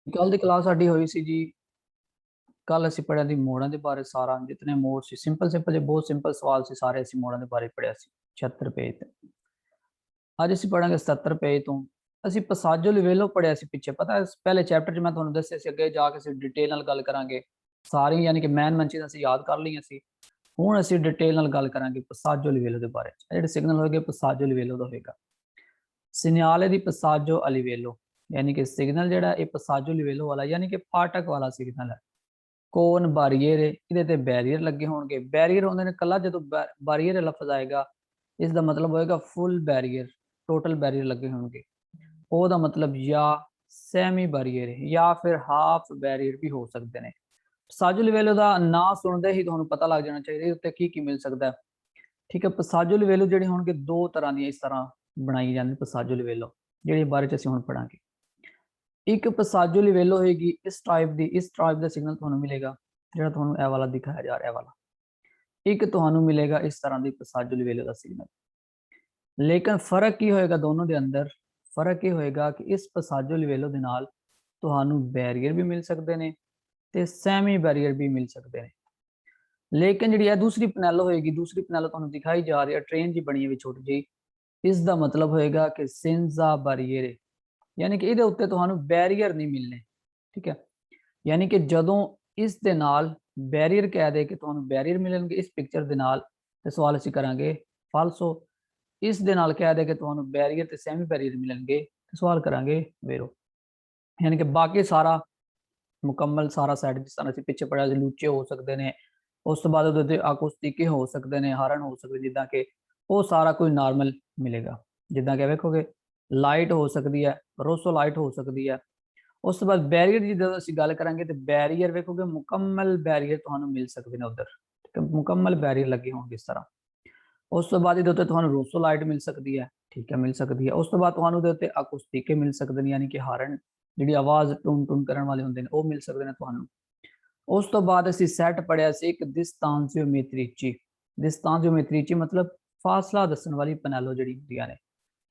कल की क्लास साडी हुई सी जी। कल असीं पढ़िया दी मोड़ां दे बारे सारा जितने मोड़ सी सिंपल सिंपल बहुत सिंपल सवाल सी सारे असीं मोड़ां दे बारे पढ़िया सी 76 पेज ते। अज असीं पढ़ांगे 77 पेज तो। असीं पसाजो लिवेलो पढ़िया सी पिछे पता है पहले चैप्टर च मैं तुहानूं दस्सिया सी अगे जाके असीं डिटेल नाल गल करांगे सारी यानी कि मैन मन चीज़ां असीं याद कर लईआं सी। हुण असीं डिटेल नाल गल करांगे पसाजो लिवेलो दे बारे च। जिहड़े सिग्नल होएगे पसाजो लिवेलो दा होएगा सिग्नल दी पसाजो अलिवेलो यानी कि सिग्नल जिहड़ा ये पसाजो लिवेलो वाला यानी कि फाटक वाला सिग्नल है। कोन बारीयर है इहदे ते बैरीयर लगे होणगे बैरीयर होंदे ने कला जदों बारीयर लफ्ज आएगा इसका मतलब होएगा फुल बैरीयर टोटल बैरीयर लगे होणगे ओदा मतलब या सैमी बैरीयर है या फिर हाफ बैरीयर भी हो सकते हैं। पसाजो लिवेलो का नाम सुनते ही तुहानूं पता लग जाना चाहिए उत्ते की मिल सकता है। ठीक है पसाजो लिवेलो जिहड़े होणगे दो तरह दी इस तरह बनाई जांदी पसाजो लिवेलो जिहड़े बारे च असीं हुण पढ़ांगे। एक पसाजो लिवेलो होएगी इस टाइप का सिग्नल तुहानूं मिलेगा जिहड़ा तुहानूं ए वाला दिखाया जा रहा है वाला। एक तुहानूं मिलेगा इस तरह की पसाजो लिवेलो का सिग्नल। लेकिन फर्क की होएगा दोनों के अंदर फर्क ये होएगा कि इस पसाजो लिवेलो दे नाल तुहानूं बैरीयर भी मिल सकते हैं ते सैमी बैरीयर भी मिल सकते हैं। लेकिन जी दूसरी पैनल होएगी दूसरी पैनल तुहानूं दिखाई जा रही है ट्रेन जी बनी हुई छोटी जी इसका मतलब होएगा कि सिंजा बैरीयर यानी कि इहदे उत्ते तुहानूं बैरीयर नहीं मिलने। ठीक है यानी कि जदों इस दे नाल बैरीयर कह दे कि तुहानूं बैरीयर मिलणगे इस पिक्चर दे नाल ते सवाल असीं करांगे फाल्सो। इस दे नाल कह दे कि तुहानूं बैरीयर ते सैमी बैरीयर मिलणगे ते सवाल करांगे वेरो। यानी कि बाकी सारा मुकम्मल सारा सैट जिस तरह असीं पिछे पढ़िया सी लूचे हो सकते हैं उस तो बाद उहदे आकुस्तिके हो सकते हैं हरण हो सकते जिद्दां कि वो सारा कुछ नॉर्मल मिलेगा। जिद्दां कि वेखोगे लाइट हो सकती है रोसो लाइट हो सकती है। उस तो बाद बैरीयर की जो असीं गल करांगे तो बैरीयर वेखोगे मुकम्मल बैरीयर तुहानूं मिल सकते हैं उधर मुकम्मल बैरीयर लगे होंगे इस तरह। उस तो बाद इहदे उत्ते तुहानूं रोसो लाइट मिल सकती है। ठीक है मिल सकती है उस तो बाद तुहानूं इहदे उत्ते आकुस्तिके मिल सकते हैं यानी कि हाਰਨ जिहड़ी आवाज़ टुन टुन करन वाले हुंदे ने वो मिल सकते हैं तुहानूं। उस तो बाद असीं सैट पढ़िया सी एक डिस्तांसियो मेट्रिची मतलब फासला दस्सण वाली पैनलो जिहड़ी हुंदियां ने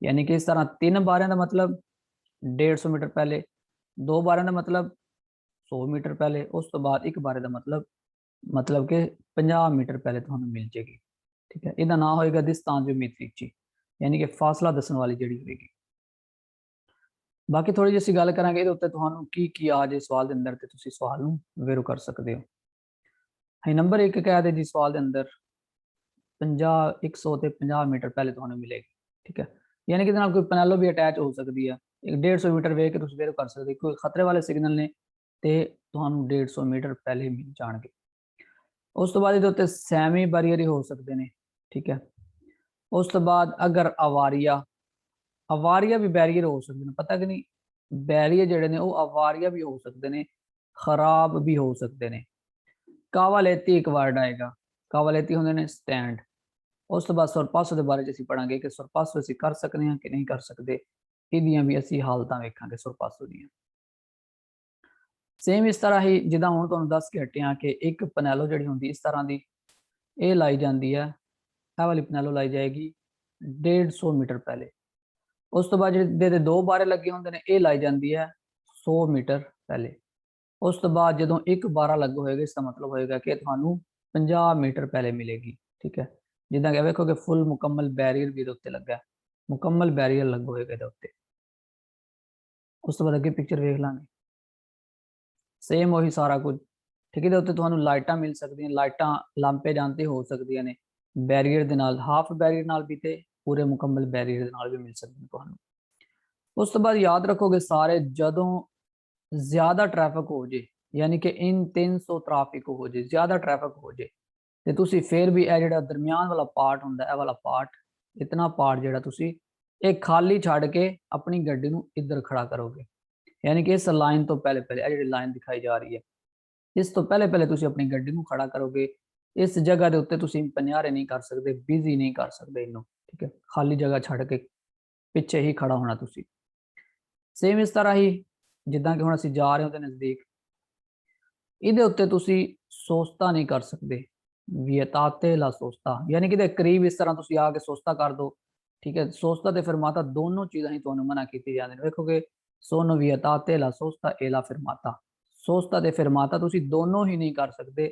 यानी कि इस तरह 3 बारियां का मतलब 150 मीटर पहले 2 बारियां का मतलब 100 मीटर पहले उस तो बाद एक बारे का मतलब कि 50 मीटर पहले तुहानूं मिल जाएगी। ठीक है इहदा नाम होएगा डिस्तांसियो मेट्रिची यानी कि फासला दस्सण वाली जिहड़ी होएगी। बाकी थोड़ी जी असीं गल करांगे इहदे उत्ते तुहानूं की आ जाए सवाल दे अंदर ते तुसीं सवाल नूं वेरो कर सकदे हो। हाँ नंबर 1 कह दे जी सवाल के अंदर 50 100 ते 50 मीटर पहले तुहानूं मिलेगी। ठीक है यानी कि कोई पैनलो भी अटैच हो सकती है एक 150 मीटर वेख के तुसीं वेरो कर सकते कोई खतरे वाले सिग्नल ने ते तुहानूं 150 मीटर पहले मिल जाणगे। उस तो बाद इहदे उत्ते सैमी बैरीयर ही हो सकते हैं। ठीक है उस तो बाद अगर अवारिया भी बैरीयर हो सकते हैं पता कि नहीं बैरीयर जिहड़े ने वो अवारिया भी हो सकते हैं खराब भी हो सकते हैं। कावालेती एक वर्ड आएगा कावालेती होंदे ने स्टैंड। उस तो बाद सुरपासो के बारे असीं पढ़ांगे कि सुरपासो असीं कर सकते हैं कि नहीं कर सकते इहदियां भी असीं हालतां वेखांगे सुरपासो दियां। सेम इस तरह ही जिद्दां हुण तुहानूं दस के हटे हां कि एक पैनलो जिहड़ी हुंदी इस तरह की ये लाई जाती है ਇਹ वाली पैनलो लाई जाएगी 150 मीटर पहले। उस तो बाद जिहड़े 2 बारे लगे होंदे ने ये लाई जाती है 100 मीटर पहले। उस तो बाद जो एक बारा लग होएगा इसका मतलब होएगा कि तुहानूं 50 मीटर पहले मिलेगी। ठीक है जिद्दां कि वेखो कि फुल मुकम्मल बैरीयर भी इहदे उत्ते लगा मुकम्मल बैरीयर लग होएगा इहदे उत्ते। उस तो बाद अगे पिक्चर वेख लांगे सेम वही सारा कुछ। ठीक है इहदे उत्ते तुहानूं लाइटां मिल सकदियां लाइटां लांपे जानते हो सकदियां ने बैरीयर दे नाल हाफ बैरीयर नाल भी ते पूरे मुकम्मल बैरीयर दे नाल भी मिल सकदियां तुहानूं। उस तो बाद याद रखोगे सारे जदों ज्यादा ट्रैफिक हो जाए यानी कि इन 300 ट्रैफिक हो जाए ज्यादा ट्रैफिक हो जाए तो तुसी फिर भी यह जिहड़ा दरम्यान वाला पार्ट हुंदा है वाला पार्ट इतना पार्ट जिहड़ा तुसी एक खाली छड़ के अपनी गड्डी नूं इधर खड़ा करोगे यानी कि इस लाइन तो पहले पहले यह लाइन दिखाई जा रही है इस तो पहले पहले तुसी अपनी गड्डी नूं खड़ा करोगे। इस जगह के उत्ते तुसी पनियारे नहीं कर सकते बिजी नहीं कर सकते इनू। ठीक है खाली जगह छड़ के पिछे ही खड़ा होना तुसी। सेम इस तरह ही जिद्दां कि हुण असीं जा रहे हो नज़दीक इहदे उत्ते तुसी सोचता नहीं कर सकते वियताते ला सोचता यानी कि करीब इस तरह तुसी आके सोचता कर दो। ठीक है सोचता तो फिर माता दोनों चीज़ां ही तुहानूं मना कीती जांदियां ने वेखोगे sono vietate la sosta e la fermata। sosta ਤੇ fermata ਤੁਸੀਂ ਦੋਨੋਂ ਹੀ ਨਹੀਂ ਕਰ ਸਕਦੇ,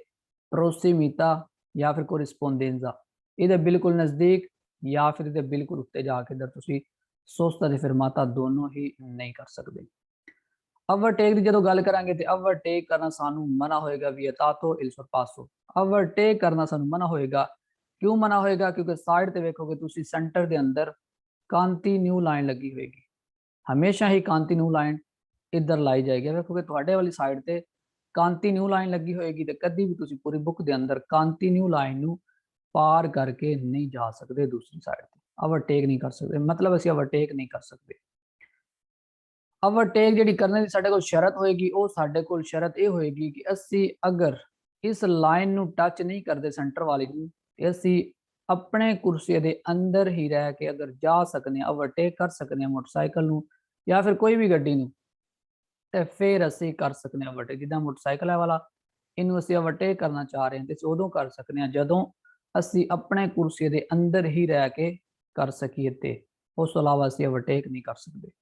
prossimità ਜਾਂ ਫਿਰ corrispondenza, ਇਹਦੇ ਬਿਲਕੁਲ ਨਜ਼ਦੀਕ ਜਾਂ ਫਿਰ ਇਹਦੇ ਬਿਲਕੁਲ ਉੱਤੇ ਜਾ ਕੇ ਇਧਰ ਤੁਸੀਂ sosta ਤੇ fermata ਦੋਨੋਂ ਹੀ ਨਹੀਂ ਕਰ ਸਕਦੇ। ओवरटेक की जो गल करांगे तो ओवरटेक करना सानू मना होएगा vietato il sorpasso। ओवरटेक करना सानू मना होएगा, क्यों मना होएगा? क्योंकि साइड ते वेखोगे तुसी सेंटर दे अंदर कंटिन्यू लाइन लगी होएगी, हमेशा ही कंटिन्यू लाइन इधर लाई जाएगी। वेखोगे तुहाडे वाली साइड ते कंटिन्यू लाइन लगी होएगी ते कदी भी तुसी पूरी बुक दे अंदर कंटिन्यू लाइन नू पार करके नहीं जा सकते, दूसरी साइड ते ओवरटेक नहीं कर सकते, मतलब ਅਸੀਂ ओवरटेक नहीं कर सकते। ओवरटेक जी करने की साढ़े को शरत होएगी, वो साढ़े को शरत ये होएगी कि असी अगर इस लाइन नू टच नहीं करते सेंटर वाली नू, असी अपने कुर्सी के अंदर ही रह के अगर जा सकने, ओवरटेक कर सकने मोटरसाइकिल नू या फिर कोई भी गड्डी नू, ते फिर असी कर सकने ओवरटेक। जिद्दां मोटरसाइकिल है वाला इनू असी ओवरटेक करना चाह रहे हैं तो उदों कर सकने जदों असी अपने कुर्सी के अंदर ही रह के कर सकीए, ते उस तो अलावा असी ओवरटेक नहीं कर सकते।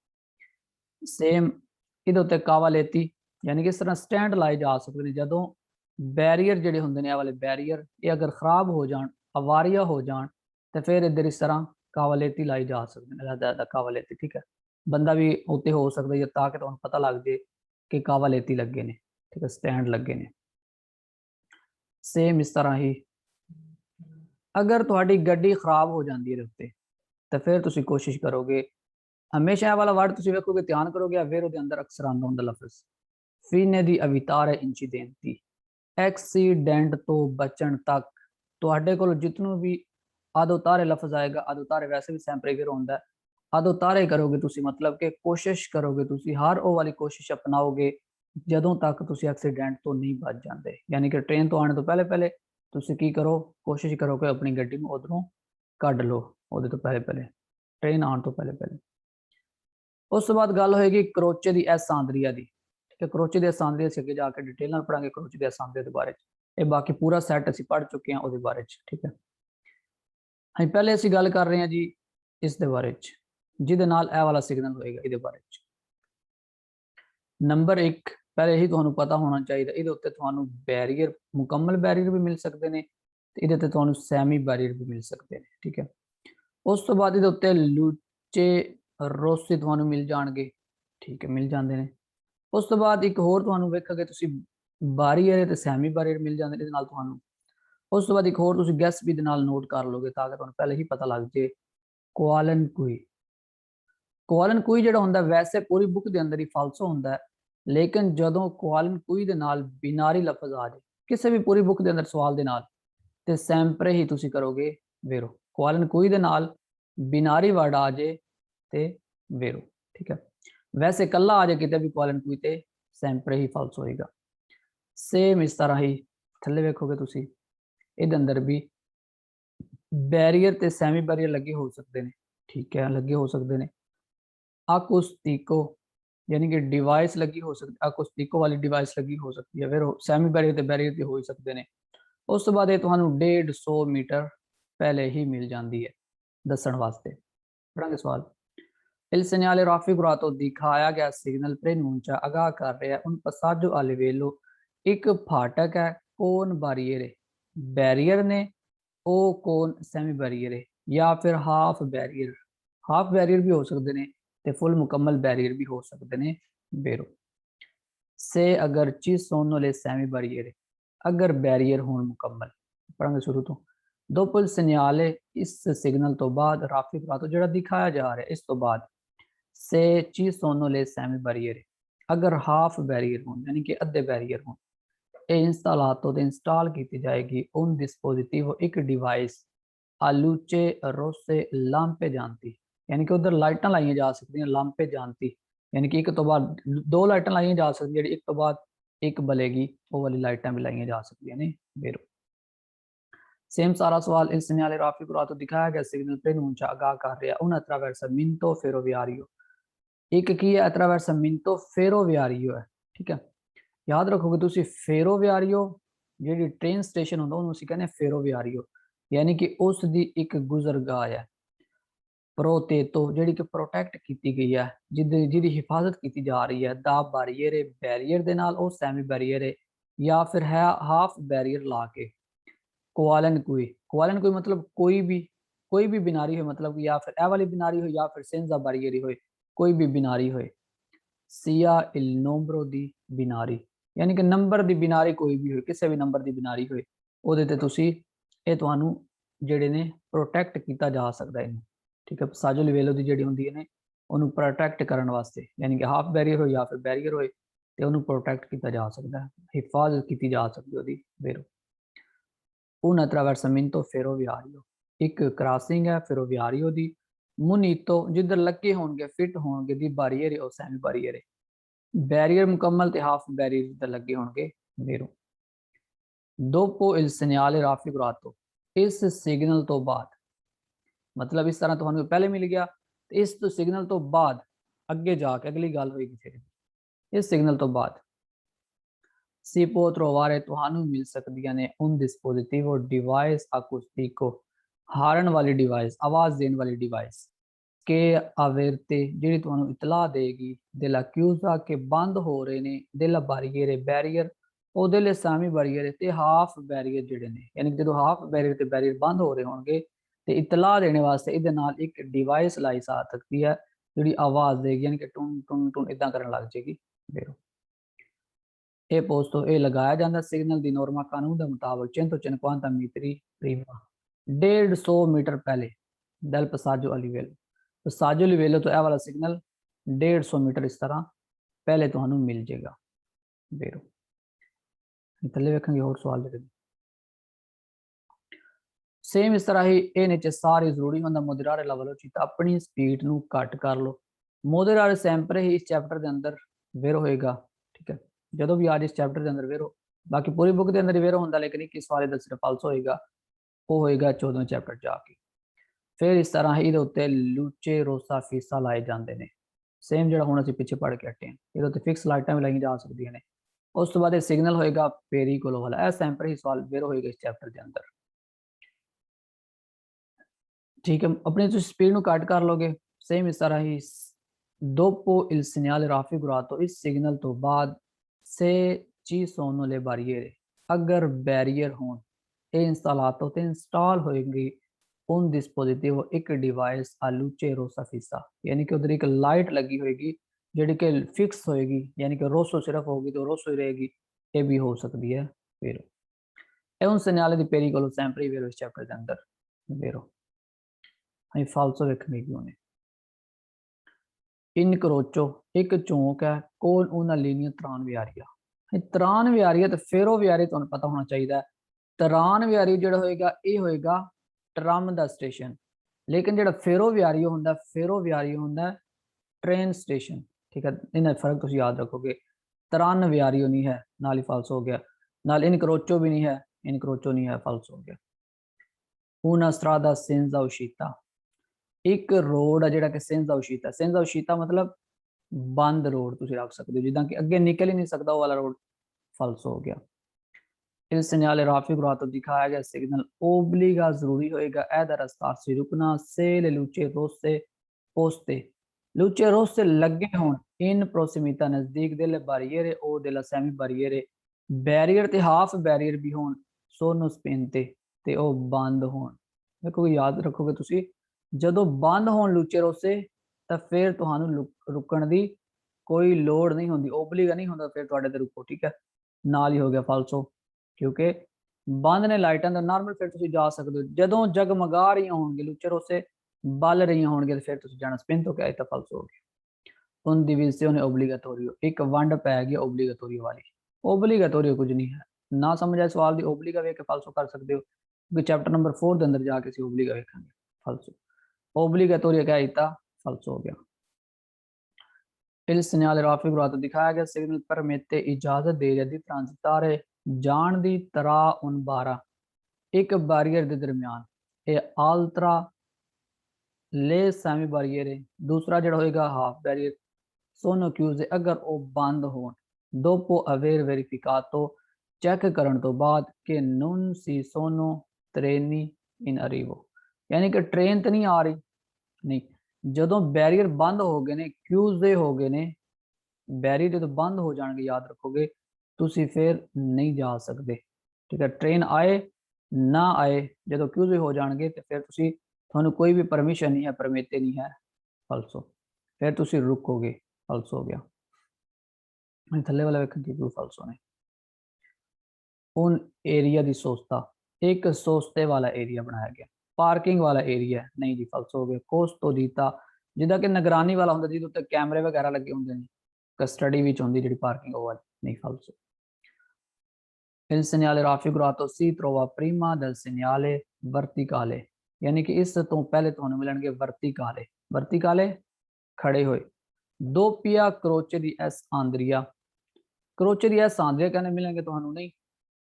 सेम ਇਹਦੇ ਉੱਤੇ ਕਾਵਾਲੇਤੀ यानी कि इस तरह स्टैंड लाए जा सकते हैं जदों बैरीयर ਜਿਹੜੇ ਹੁੰਦੇ ਨੇ ਇਹ ਵਾਲੇ बैरीयर ये अगर खराब हो जान, अवारिया हो जान, तो फिर इधर इस तरह कावालेती लाई जा सकते हैं, ज़्यादा कावालेती। ठीक है, बंदा भी उत्ते हो सकता है ताकि तुहानू पता लग जाए कि कावालेती लगे ने, ठीक है, स्टैंड लगे ने। सेम इस तरह ही अगर तुहाडी गड्डी खराब हो जाती है उत्ते, तो फिर तुसी कोशिश करोगे, हमेशा यह वाला वर्ड तुसी वेखोगे ध्यान करोगे वेरो दे अंदर अक्सर आंदा हुंदा लफ्ज़ फीने दी अवितारे इंसीडेंटी, एक्सीडेंट तो बचन तक तुहाडे कोल जितनों भी आदो तारे लफ्ज़ आएगा, आदो तारे वैसे भी सैंपरेगर होंदा है, आदो तारे करोगे तुसी मतलब कि कोशिश करोगे तुसी, हर वो वाली कोशिश अपनाओगे जदों तक तुसी एक्सीडेंट तो नहीं बच जाते। यानी कि ट्रेन तो आने तो पहले पहले तुसी की करो, कोशिश करो कि अपनी गड्डी में उधरों कढ़ लो, उहदे तो पहले पहले, ट्रेन आने तो पहले पहले। उस तो बाद गल होएगी करोचे की एस आंद्रिया की, ठीक है, करोचे की एस आंद्रिया से अगे जाके डिटेल नाल पढ़ांगे करोचे की एस आंद्रिया के बारे, ये बाकी पूरा सैट असीं पढ़ चुके हैं उहदे बारे। ठीक है, हाँ पहले असीं गल कर रहे हैं जी इस दे बारे जिहदे नाल ए वाला सिग्नल होएगा, इहदे बारे नंबर 1 पहले ही तुहानू पता होना चाहिए, इहदे उत्ते तुहानू बैरीयर, मुकम्मल बैरीयर भी मिल सकते हैं, इहदे ते तुहानू सैमी बैरीयर भी मिल सकते हैं। ठीक है, उस तो बाद इहदे उत्ते लूचे रोसे तुहानू मिल जाएंगे, ठीक है, मिल जाते हैं। उस तो बाद एक होर तुहानू वेखोगे तुसी बैरीयर ते सैमी बैरीयर मिल जाते हैं इहदे नाल तुहानू। उस तो बाद एक होर तुसी गैस भी दे नाल नोट कर लोगे ताकि तुहानू पहले ही पता लग जाए कोआलन कुई। कोआलन कुई जिहड़ा हुंदा वैसे पूरी बुक दे अंदर ही फालसो हुंदा है, लेकिन जदों कोआलन कुई दे नाल बिनारी लफ्ज़ आ जाए किसी भी पूरी बुक दे अंदर सवाल दे नाल, ते सैंपरे ही तुसी करोगे वेरो। कोआलन कुई दे नाल बिनारी वर्ड आ जाए ते वेरो। ठीक है, वैसे कला आ जाए किते भी कोआलन कुई ते सैंपरे ही फाल्स होएगा। सेम इस तरह ही थल्ले वेखोगे तुसी इहदे अंदर भी बैरीयर ते सैमी बैरीयर लगे हो सकते हैं। ठीक है, लगे हो सकते हैं। आकुस्टिको यानी कि डिवाइस लगी हो सकती, आकुस्टिको वाली डिवाइस लगी हो सकती है, फिर सैमी बैरीयर ते बैरीयर ते हो ही सकते हैं। उस तो बाद 150 मीटर पहले ही मिल जाती है दसन वास्ते। पढ़ांगे सवाल। Il segnale raffigurato दिखाया गया सिग्नल preannuncia आगाह कर रहा है उन passaggio a livello, एक फाटक है, कौन बैरियर है, बैरियर ने, ओ कौन सेमी बैरियर है, या फिर हाफ बैरियर, हाफ बैरियर भी हो सकते हैं ते फुल मुकम्मल बैरियर भी हो सकते हैं। बेरो से अगर ci sono le semi barriere, अगर बैरियर होन मुकम्मल। पढ़ांगे शुरू तो dopo il segnale, इस सिग्नल तो बाद raffigurato जिहड़ा दिखाया जा रहा है इस तो बाद से ci sono le semi barriere, अगर हाफ बैरियर हो यानी कि अद्धे बैरियर हो, ए इंस्टॉलातो ते इंस्टॉल की जाएगी उन डिस्पोजिटिव एक device a luce rosse lampeggianti, यानी कि उधर लाइटां लाइयां जा सकती हैं lampeggianti, यानी कि एक तो बाद दो लाइटां लाइयां जा सकती हैं, एक तो बाद एक बलेगी वो वाली लाइटां भी लाइयां जा सकती हैं। बेरो सेम सारा सवाल il segnale raffigurato दिखाया गया सिग्नल preannuncia आगाह कर रहा है un attraversamento ferroviario, एक की है attraversamento ferroviario है। ठीक है, याद रखोगे तुसी फेरोवियारियो जी ट्रेन स्टेशन होंदा उन्होंने कहने फेरोवियारियो, यानी कि उस दी एक गुजरगाह है। प्रोतेतो जिहड़ी कि प्रोटेक्ट की गई है, जिहदी हिफाजत की जा रही है, दा बैरियर बैरियर दे नाल, ओ सैमी बैरियर है या फिर है हाफ बैरियर ला के। कोआलन कोई मतलब कोई भी बिनारी हो, मतलब या फिर ए वाली बिनारी हो या फिर सेंजा बैरियर हो, कोई भी बिनारी हो। सिया इल नोम्बरो दी बिनारी यानी कि नंबर दी बिनारी कोई भी हो, किसी भी नंबर दी बिनारी हो, ਉਹਦੇ ਤੇ ਤੁਸੀਂ ਇਹ ਤੁਹਾਨੂੰ ਜਿਹੜੇ ਨੇ ਪ੍ਰੋਟੈਕਟ ਕੀਤਾ ਜਾ ਸਕਦਾ ਇਹਨੂੰ। ਠੀਕ ਹੈ, ਸਾਜੋ ਲਿਵੇਲੋ ਦੀ ਜਿਹੜੀ ਹੁੰਦੀ ਨੇ ਉਹਨੂੰ ਪ੍ਰੋਟੈਕਟ ਕਰਨ ਵਾਸਤੇ, ਯਾਨੀ ਕਿ ਹਾਫ ਬੈਰੀਅਰ ਹੋਏ ਜਾਂ ਫਿਰ ਬੈਰੀਅਰ ਹੋਏ ਤੇ ਉਹਨੂੰ ਪ੍ਰੋਟੈਕਟ ਕੀਤਾ ਜਾ ਸਕਦਾ, ਹਿਫਾਜ਼ਤ ਕੀਤੀ ਜਾ ਸਕਦੀ ਉਹਦੀ ਵੇਰੋ। un attraversamento ferroviario ਇੱਕ ਕ੍ਰਾਸਿੰਗ ਹੈ ਫੈਰੋਵਿਆਰੀਓ ਦੀ। ਮੁਨੀਤੋ ਜਿੱਧਰ ਲੱਗੇ ਹੋਣਗੇ ਫਿੱਟ ਹੋਣਗੇ ਦੀ ਬਾਰੀਅਰ ਉਹ ਸੈਮੀ ਬਾਰੀਅਰ ਹੈ। बैरियर मुकम्मल ते हाफ बैरियर जिधर लगे होंगे वेरो। दोपो इल सिग्नale raffigurato इस सिग्नल तो बाद, मतलब इस तरह तो पहले मिल गया, तो इस तो सिग्नल तो बाद अगे जाके अगली गल होगी फिर इस सिग्नल तो बाद si può trovare ਤੁਹਾਨੂੰ मिल सकदियां ने un dispositivo device acustico हारन वाली डिवाइस, आवाज देने वाली डिवाइस के आवेरते ਜਿਹੜੀ ਤੁਹਾਨੂੰ ਇਤਲਾਹ ਦੇਗੀ della chiusa che ਬੰਦ ਹੋ ਰਹੇ ਨੇ della barriere बैरियर ਉਹਦੇ ਲਈ ਸਾਮੀ ਬੈਰੀਅਰ ਤੇ ਹਾਫ ਬੈਰੀਅਰ ਜਿਹੜੇ ਨੇ, ਯਾਨੀ ਜਦੋਂ ਹਾਫ ਬੈਰੀਅਰ ਤੇ ਬੈਰੀਅਰ ਬੰਦ ਹੋ ਰਹੇ ਹੋਣਗੇ ਤੇ ਇਤਲਾਹ ਦੇਣ ਵਾਸਤੇ ਇਹਦੇ ਨਾਲ ਇੱਕ ਡਿਵਾਈਸ ਲਾਈ ਜਾ ਸਕਦੀ ਹੈ ਜਿਹੜੀ ਆਵਾਜ਼ ਦੇਗੀ, ਯਾਨੀ ਕਿ ਟੁਨ ਟੁਨ ਟੁਨ ਇਦਾਂ ਕਰਨ ਲੱਗ ਜਾਏਗੀ ਦੇਖੋ। ਇਹ ਪੋਸਟੋ ਇਹ ਲਗਾਇਆ ਜਾਂਦਾ ਸਿਗਨਲ ਦੀ ਨੋਰਮਾ ਕਾਨੂੰਨ ਦੇ ਮੁਤਾਬਕ 150 ਮੀਟਰੀ ਪ੍ਰੀਮਾ 150 मीटर पहले del passaggio a livello, passaggio a livello तो यह वाला सिग्नल 150 मीटर इस तरह पहले तो मिल जाएगा बेरो। थले वेखेंगे और सवाल जेडे सेम इस तरह ही ये नीचे सारे जरूरी होंगे मोदरारे वेलोसिटी अपनी स्पीड ਨੂੰ ਘੱਟ ਕਰ ਲਓ। मोदरारे सैंपर ही इस चैप्टर के अंदर वेर होएगा। ठीक है, जो भी आज इस चैप्टर के अंदर वेर हो, बाकी पूरी बुक के अंदर वेर होंगे लेकिन इस वाले का सिर्फ फल्स होएगा, वो होएगा 14वें चैप्टर जाके। फिर इस तरह ही उत्ते लूचे रोसा फीसा लाए जाते हैं, सेम जो हम अभी पिछे पढ़ के हटे हैं, ये फिक्स लाइटा भी लाई जा सकती ने। उस तो बाद सिग्नल होएगा पेरिकोलो वाला, यह सैंपर ही सवाल वेर होएगा इस चैप्टर के अंदर। ठीक है, अपनी तो स्पीड को कट कर लोगे। सेम इस तरह ही दोपो इल सिग्नale raffigurato इस सिग्नल तो बाद से ci sono le barriere अगर बैरियर हों ये इंस्टॉलातो ते इंस्टॉल होएगी उन डिस्पोजिटिव एक डिवाइस आ luce rossa fissa, यानी कि उधर एक लाइट लगी होएगी जी कि फिक्स होएगी, यानी कि रोसो सिर्फ होगी तो रोसो ही रहेगी, ये भी हो सकती है वेरो। ए उन सिग्नले दी पेरिकोलो sempre वेरो इस चैप्टर के अंदर वेरो हम फालसो वेखने की होने। इनक्रोचो एक चौंक है कोल उना लीनियर तरान विहारिया, तरान विहारिया तो फेरो विहारी तुहानू पता होना चाहिए। तरान विहारी जो होएगा ये होएगा ट्रम दा स्टेशन, लेकिन जो फेरो विहारी होंदा ट्रेन स्टेशन। ठीक है, इन्हें फर्क तुम याद रखोगे। तरान विहारी नहीं है नाल ही फाल्स हो गया, नाल इनक्रोचो भी नहीं है, इनक्रोचो नहीं है फाल्स हो गया। una strada senza uscita एक रोड है जो कि सेंजा उशीता मतलब बंद रोड तुम रख सकते हो, जिदा कि अगे निकल ही नहीं सकता वो वाला रोड फल्स हो गया। इस सिग्नले raffigurato दिखाया गया सिग्नल ओब्लिगा जरूरी होएगा एदा रास्ता से रुकना से ले लूचे रोसे पोस्ते लूचे रोसे लगे हों इन प्रोसिमिता नजदीक दिल बैरियर ओ दिल सेमी बैरियर बैरियर ते हाफ बैरियर भी हों सोनो स्पेनते ते ओ बंद हों। देखो याद रखोगे तुसी ਜਦੋਂ ਬੰਦ ਹੋਣ ਲੂਚੇ ਰੋਸੇ ਤਾਂ ਫਿਰ ਤੁਹਾਨੂੰ ਰੁਕਣ ਦੀ ਕੋਈ ਲੋੜ ਨਹੀਂ ਹੁੰਦੀ, ਓਬਲੀਗਾ ਨਹੀਂ ਹੁੰਦਾ ਫਿਰ ਤੁਹਾਡੇ ਤੇ ਰੁਕੋ। ਠੀਕ ਹੈ, ਨਾਲ ਹੀ ਹੋ ਗਿਆ ਫਾਲਸੋ, ਕਿਉਂਕਿ ਬੰਦ ਨੇ ਲਾਈਟਾਂ ਦਾ ਨਾਰਮਲ ਫਿਰ ਤੁਸੀਂ ਜਾ ਸਕਦੇ ਹੋ। ਜਦੋਂ ਜਗਮਗਾ ਰਹੀਆਂ ਹੋਣਗੇ ਲੂਚੇ ਰੋਸੇ ਬਲ ਰਹੀਆਂ ਹੋਣਗੇ ਫਿਰ ਤੁਸੀਂ ਜਾਣਾ ਸਪਿਨ ਤੋਂ ਕਿਹਾ ਤਾਂ ਫਾਲਸੋ ਹੋ ਗਿਆ। उन divisione obbligatorio एक वंड पै गई ओब्लिगाटोरियो वाली। ओब्लिगाटोरियो कुछ नहीं है, ना समझ आए सवाल दी ओब्लिगा वेख के फालसो कर सकते हो, क्योंकि चैप्टर नंबर 4 के अंदर जाके सी ओब्लिगा वेखेंगे फालसो। ओब्लिगाटोरियो क्या इता फालसो हो गया। इस सिग्नल raffigurato दिखाया गया सिग्नल पर मेते इजाजत दे रही ट्रांजिटारे जान दी तरह उन 12 एक बैरियर के दरमियान ये आल्ट्रा ले सेमी बैरियर है, दूसरा जो होएगा हाफ बैरियर सोनो क्यूज अगर वो बंद हो दोपो अवेर वेरिफिकातो चेक करने तो बाद के नून सी सोनो ट्रेनी इन अरीवो, यानी कि ट्रेन तो नहीं आ रही नहीं, ਜਦੋਂ ਬੈਰੀਅਰ ਬੰਦ ਹੋ ਗਏ ਨੇ, ਕਿਊਜ਼ ਦੇ ਹੋ ਗਏ ਨੇ, ਬੈਰੀਅਰ ਜਦੋਂ ਬੰਦ ਹੋ ਜਾਣਗੇ, ਯਾਦ ਰੱਖੋਗੇ, ਤੁਸੀਂ ਫਿਰ ਨਹੀਂ ਜਾ ਸਕਦੇ। ਠੀਕ ਹੈ, ਟ੍ਰੇਨ ਆਏ ਨਾ ਆਏ, ਜਦੋਂ ਕਿਊਜ਼ ਹੋ ਜਾਣਗੇ ਤੇ ਫਿਰ ਤੁਸੀਂ, ਤੁਹਾਨੂੰ ਕੋਈ ਵੀ ਪਰਮਿਸ਼ਨ ਨਹੀਂ ਹੈ, ਪਰਮਿਤੇ ਨਹੀਂ ਹੈ, ਫਾਲਸੋ, ਫਿਰ ਤੁਸੀਂ ਰੁਕੋਗੇ, ਫਾਲਸੋ ਹੋ ਗਿਆ। ਥੱਲੇ ਵਾਲਾ ਵੇਖਣ ਕੀ ਫਾਲਸੋ ਨੇ। उन एरिया की सोचता, एक सोचते वाला एरिया बनाया गया, पार्किंग वाला एरिया नहीं जी, फल्स हो गया। कोस्ट तो दीता, जिदा कि निगरानी वाला होंगे, जिद उत्ते कैमरे वगैरह लगे होंगे ने, कस्टडी विच होंदी जिहड़ी पार्किंग वो वाली नहीं, falls. Il segnale raffigurato si trova prima del segnale verticale, यानी कि इस तो पहले तुहानू मिलणगे वर्टिकाले, वर्टिकाले खड़े होए। दोपिया क्रोचे दी एस आंद्रिया, क्रोचे दी एस आंद्रिया कहने मिलेंगे तुहानू नहीं,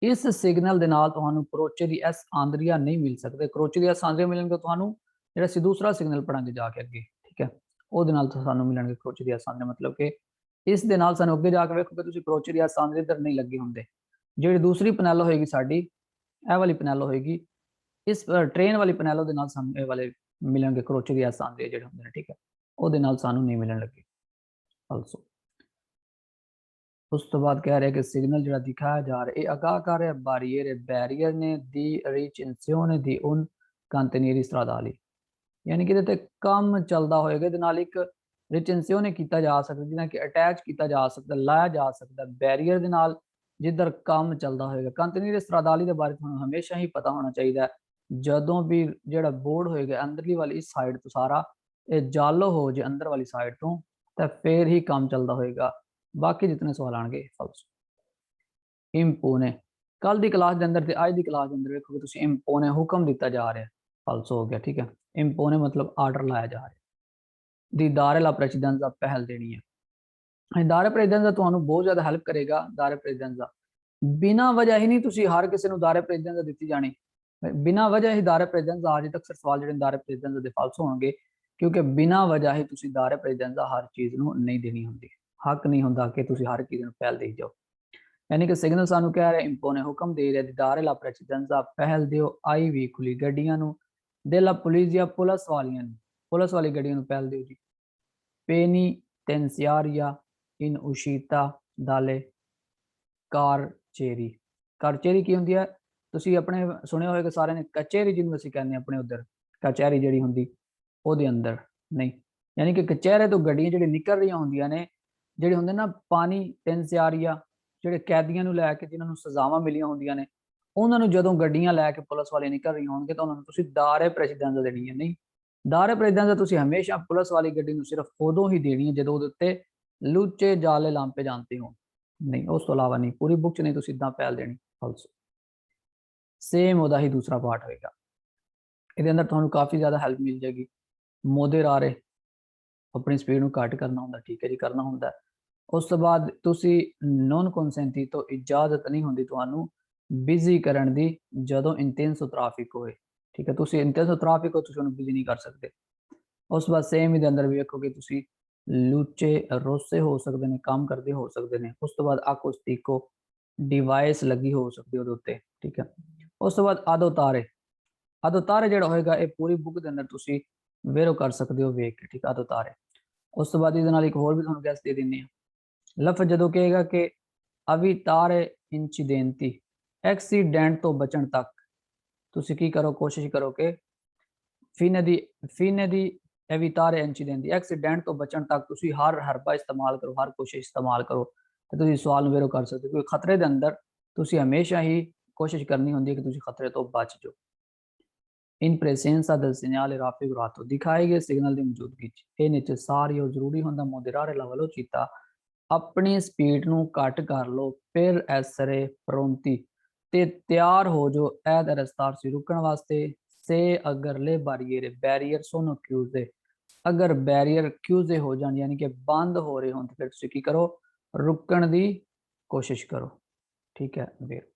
इस सिग्नल ਦੇ ਨਾਲ ਤੁਹਾਨੂੰ ਕਰੋਚੇ ਦੀ ਐਸ ਆਂਦਰੀਆ ਨਹੀਂ ਮਿਲ ਸਕਦੇ। ਕਰੋਚੇ ਦੀ ਐਸ ਆਂਦਰੀਆ ਮਿਲਣਗੇ ਤੁਹਾਨੂੰ ਜਿਹੜਾ ਅਸੀਂ ਦੂਸਰਾ ਸਿਗਨਲ ਪੜਾਂਗੇ ਜਾ ਕੇ ਅੱਗੇ, ਠੀਕ ਹੈ, ਉਹਦੇ ਨਾਲ ਸਾਨੂੰ ਮਿਲਣਗੇ ਕਰੋਚੇ ਦੀ ਐਸ ਆਂਦਰੀਆ। ਮਤਲਬ ਕਿ ਇਸ ਦੇ ਨਾਲ ਸਾਨੂੰ ਅੱਗੇ ਜਾ ਕੇ ਵੇਖੋਗੇ ਤੁਸੀਂ ਕਰੋਚੇ ਦੀ ਐਸ ਆਂਦਰੀਆ ਇਧਰ ਨਹੀਂ ਲੱਗੇ ਹੁੰਦੇ। ਜਿਹੜੀ ਦੂਸਰੀ ਪੈਨਲ ਹੋਏਗੀ ਸਾਡੀ, ਇਹ ਵਾਲੀ ਪੈਨਲ ਹੋਏਗੀ, ਇਸ ਟ੍ਰੇਨ ਵਾਲੀ ਪੈਨਲ ਦੇ ਨਾਲ ਸਾਨੂੰ ਇਹ ਵਾਲੇ ਮਿਲਣਗੇ ਕਰੋਚੇ ਦੀ ਐਸ ਆਂਦਰੀਆ ਜਿਹੜੇ ਹੁੰਦੇ ਨੇ, ਠੀਕ ਹੈ, ਉਹਦੇ ਨਾਲ ਸਾਨੂੰ ਨਹੀਂ ਮਿਲਣ ਲੱਗੇ ਆਲਸੋ। उस तो बाद कह रहे हैं कि सिग्नल जो दिखाया जा रहा है आगाह कर रहा है बारियर, बैरियर ने दी रिचेंसियोने दी उन कांटेनियरी स्ट्रादाली, यानी कि इहदे ते काम चलदा होएगा, इहदे नाल एक रिचेंसियोने कीता जा सकदा, जिहदा कि अटैच कीता जा सकदा, लाया जा सकदा बैरियर दे नाल जिधर काम चलदा होएगा। कांटेनियरी स्ट्रादाली दे बारे तुहानू हमेशा ही पता होना चाहिए, जदों भी जिहड़ा बोर्ड होएगा अंदरली वाली इस साइड तो सारा ये जालो हो जे अंदर वाली साइड तो फिर ही काम चलदा होएगा, बाकी जितने सवाल आएंगे फल्स। इंपोने, कल की क्लास के अंदर अज की क्लास के अंदर देखोगे तुम इंपोने हुक्म दिता जा रहा है, फल्स हो गया, ठीक है। इंपोने मतलब आर्डर लाया जा रहा है। दी दारे ला प्रेसिडेंस का पहल देनी है। दारे प्रेसिडेंस का तुहानू बहुत ज़्यादा हेल्प करेगा। दारे प्रेसिडेंस का बिना वजह ही नहीं तुसी हर किसी को दारे प्रेसिडेंस दी जानी, बिना वजह ही दारे प्रेसिडेंस आज तक सर सवाल जो दारे प्रेसिडेंस के फल्स होंगे, क्योंकि बिना वजह ही तुसी दारे प्रेसिडेंस हर चीज़ को नहीं देनी होंगी, हक नहीं होंदा कि तुसी हर चीज़ पहल दे जाओ। यानी कि सिग्नल सानू कह रहे इंपो ने हुक्म दे रहे दारे ला प्रेसिडेंस पहल दियो आई भी खुली गड्डियां नू, दे ला पुलिस पुलिस वालियां नू, पुलिस वाली गड्डियां नू पहल दियो जी। पेनी टेंसियारिया इन उशीता दाले कारचेरी, कारचेरी की होंदी है, तुसी अपने सुने होएगा सारे ने, कचहरी जिन्होंने असीं कहने अपने उधर कचहरी जिहड़ी हुंदी ओहदे अंदर नहीं, यानी कि कचहरे तो गड्डियां जिहड़ी निकल रही होंदियां ने, ਜਿਹੜੇ ਹੁੰਦੇ ਨਾ ਪਾਣੀ ਟੈਂਸਿਆਰੀਆ, ਜਿਹੜੇ ਕੈਦੀਆਂ ਨੂੰ ਲੈ ਕੇ ਜਿਨ੍ਹਾਂ ਨੂੰ ਸਜ਼ਾਵਾਂ ਮਿਲੀਆਂ ਹੁੰਦੀਆਂ ਨੇ, ਉਹਨਾਂ ਨੂੰ ਜਦੋਂ ਗੱਡੀਆਂ ਲੈ ਕੇ ਪੁਲਿਸ ਵਾਲੇ ਨਿਕਲ ਰਹੀਆਂ ਹੋਣਗੇ ਤਾਂ ਉਹਨਾਂ ਨੂੰ ਤੁਸੀਂ ਦਾਰੇ ਪ੍ਰੈਜ਼ੀਡੈਂਸ ਦੇਣੀ ਹੈ। ਨਹੀਂ, ਦਾਰੇ ਪ੍ਰੈਜ਼ੀਡੈਂਸ ਤੁਸੀਂ ਹਮੇਸ਼ਾ ਪੁਲਿਸ ਵਾਲੀ ਗੱਡੀ ਨੂੰ ਸਿਰਫ ਉਦੋਂ ਹੀ ਦੇਣੀ ਹੈ ਜਦੋਂ ਉਹਦੇ ਉੱਤੇ ਲੂਚੇ ਜਾਲੇ ਲਾਂਪੇ ਜਾਂਦੇ ਹੋ, ਨਹੀਂ ਉਸ ਤੋਂ ਇਲਾਵਾ ਨਹੀਂ। ਪੂਰੀ ਬੁੱਕ 'ਚ ਨਹੀਂ ਤੁਸੀਂ ਇਦਾਂ ਪਹਿਲ ਦੇਣੀ ਫਾਲਸ। ਸੇਮ ਉਹਦਾ ਹੀ ਦੂਸਰਾ ਪਾਰਟ ਹੋਏਗਾ, ਇਹਦੇ ਅੰਦਰ ਤੁਹਾਨੂੰ ਕਾਫੀ ਜ਼ਿਆਦਾ ਹੈਲਪ ਮਿਲ ਜਾਏਗੀ। ਮੋਦੇ ਰਾਰੇ अपनी स्पीड में घट करना होंगे, ठीक है जी, करना होंगे। उस तो बाद तुसी नॉन कंसेंटी तो इजाजत नहीं होंगी तुहानू बिजी करने दी जदों इंटेंस ट्रैफिक होए, ठीक है, तुसी इंटेंस ट्रैफिक हो तुसी उन्हें बिजी नहीं कर सकते। उस बाद सेम ही अंदर भी वेखोगे तुसी लूचे रोसे हो सकते हैं, काम करते हो सकते हैं। उस तो बाद आकोस्टिको डिवाइस लगी हो सकती है उत्ते, ठीक है। उस तो बाद आदो तारे, आदो तारे जो होएगा ये पूरी बुक के अंदर तुसी वेरो कर सकते हो वेख के, ठीक है, आदो तारे। उस तो बाद एक होर भी तुहानू गैस दे दिंदे आ। लफ्ज़ जदों कहेगा कि अवितारे इंसिडेंटी, एक्सीडेंट तो बचन तक तुसी की करो, कोशिश करो कि फीने दी एवितारे इंसिडेंटी, एक्सीडेंट तो बचन तक तुसी हर हरबा इस्तेमाल करो, हर कोशिश इस्तेमाल करो तो तुसी सवाल वेरो कर सकते हो। क्योंकि खतरे के अंदर तुसी हमेशा ही कोशिश करनी होंदी है कि तुसी खतरे तो बच जाओ। इन प्रेसेंसा del segnale raffigurato, दिखाए गए सिग्नल की मौजूदगी ये नीचे सारी और जरूरी होंदा moderare la velocità, अपनी स्पीड नू घट कर लो, फिर essere pronti ते तैयार हो जो ऐ रस्तार से रुकन वास्ते, से अगर ले बैरियर सोनो क्यूजे, अगर बैरियर क्यूजे हो जान यानी कि बंद हो रहे हो तो फिर तुसी की करो, रुकन दी कोशिश करो, ठीक है। फिर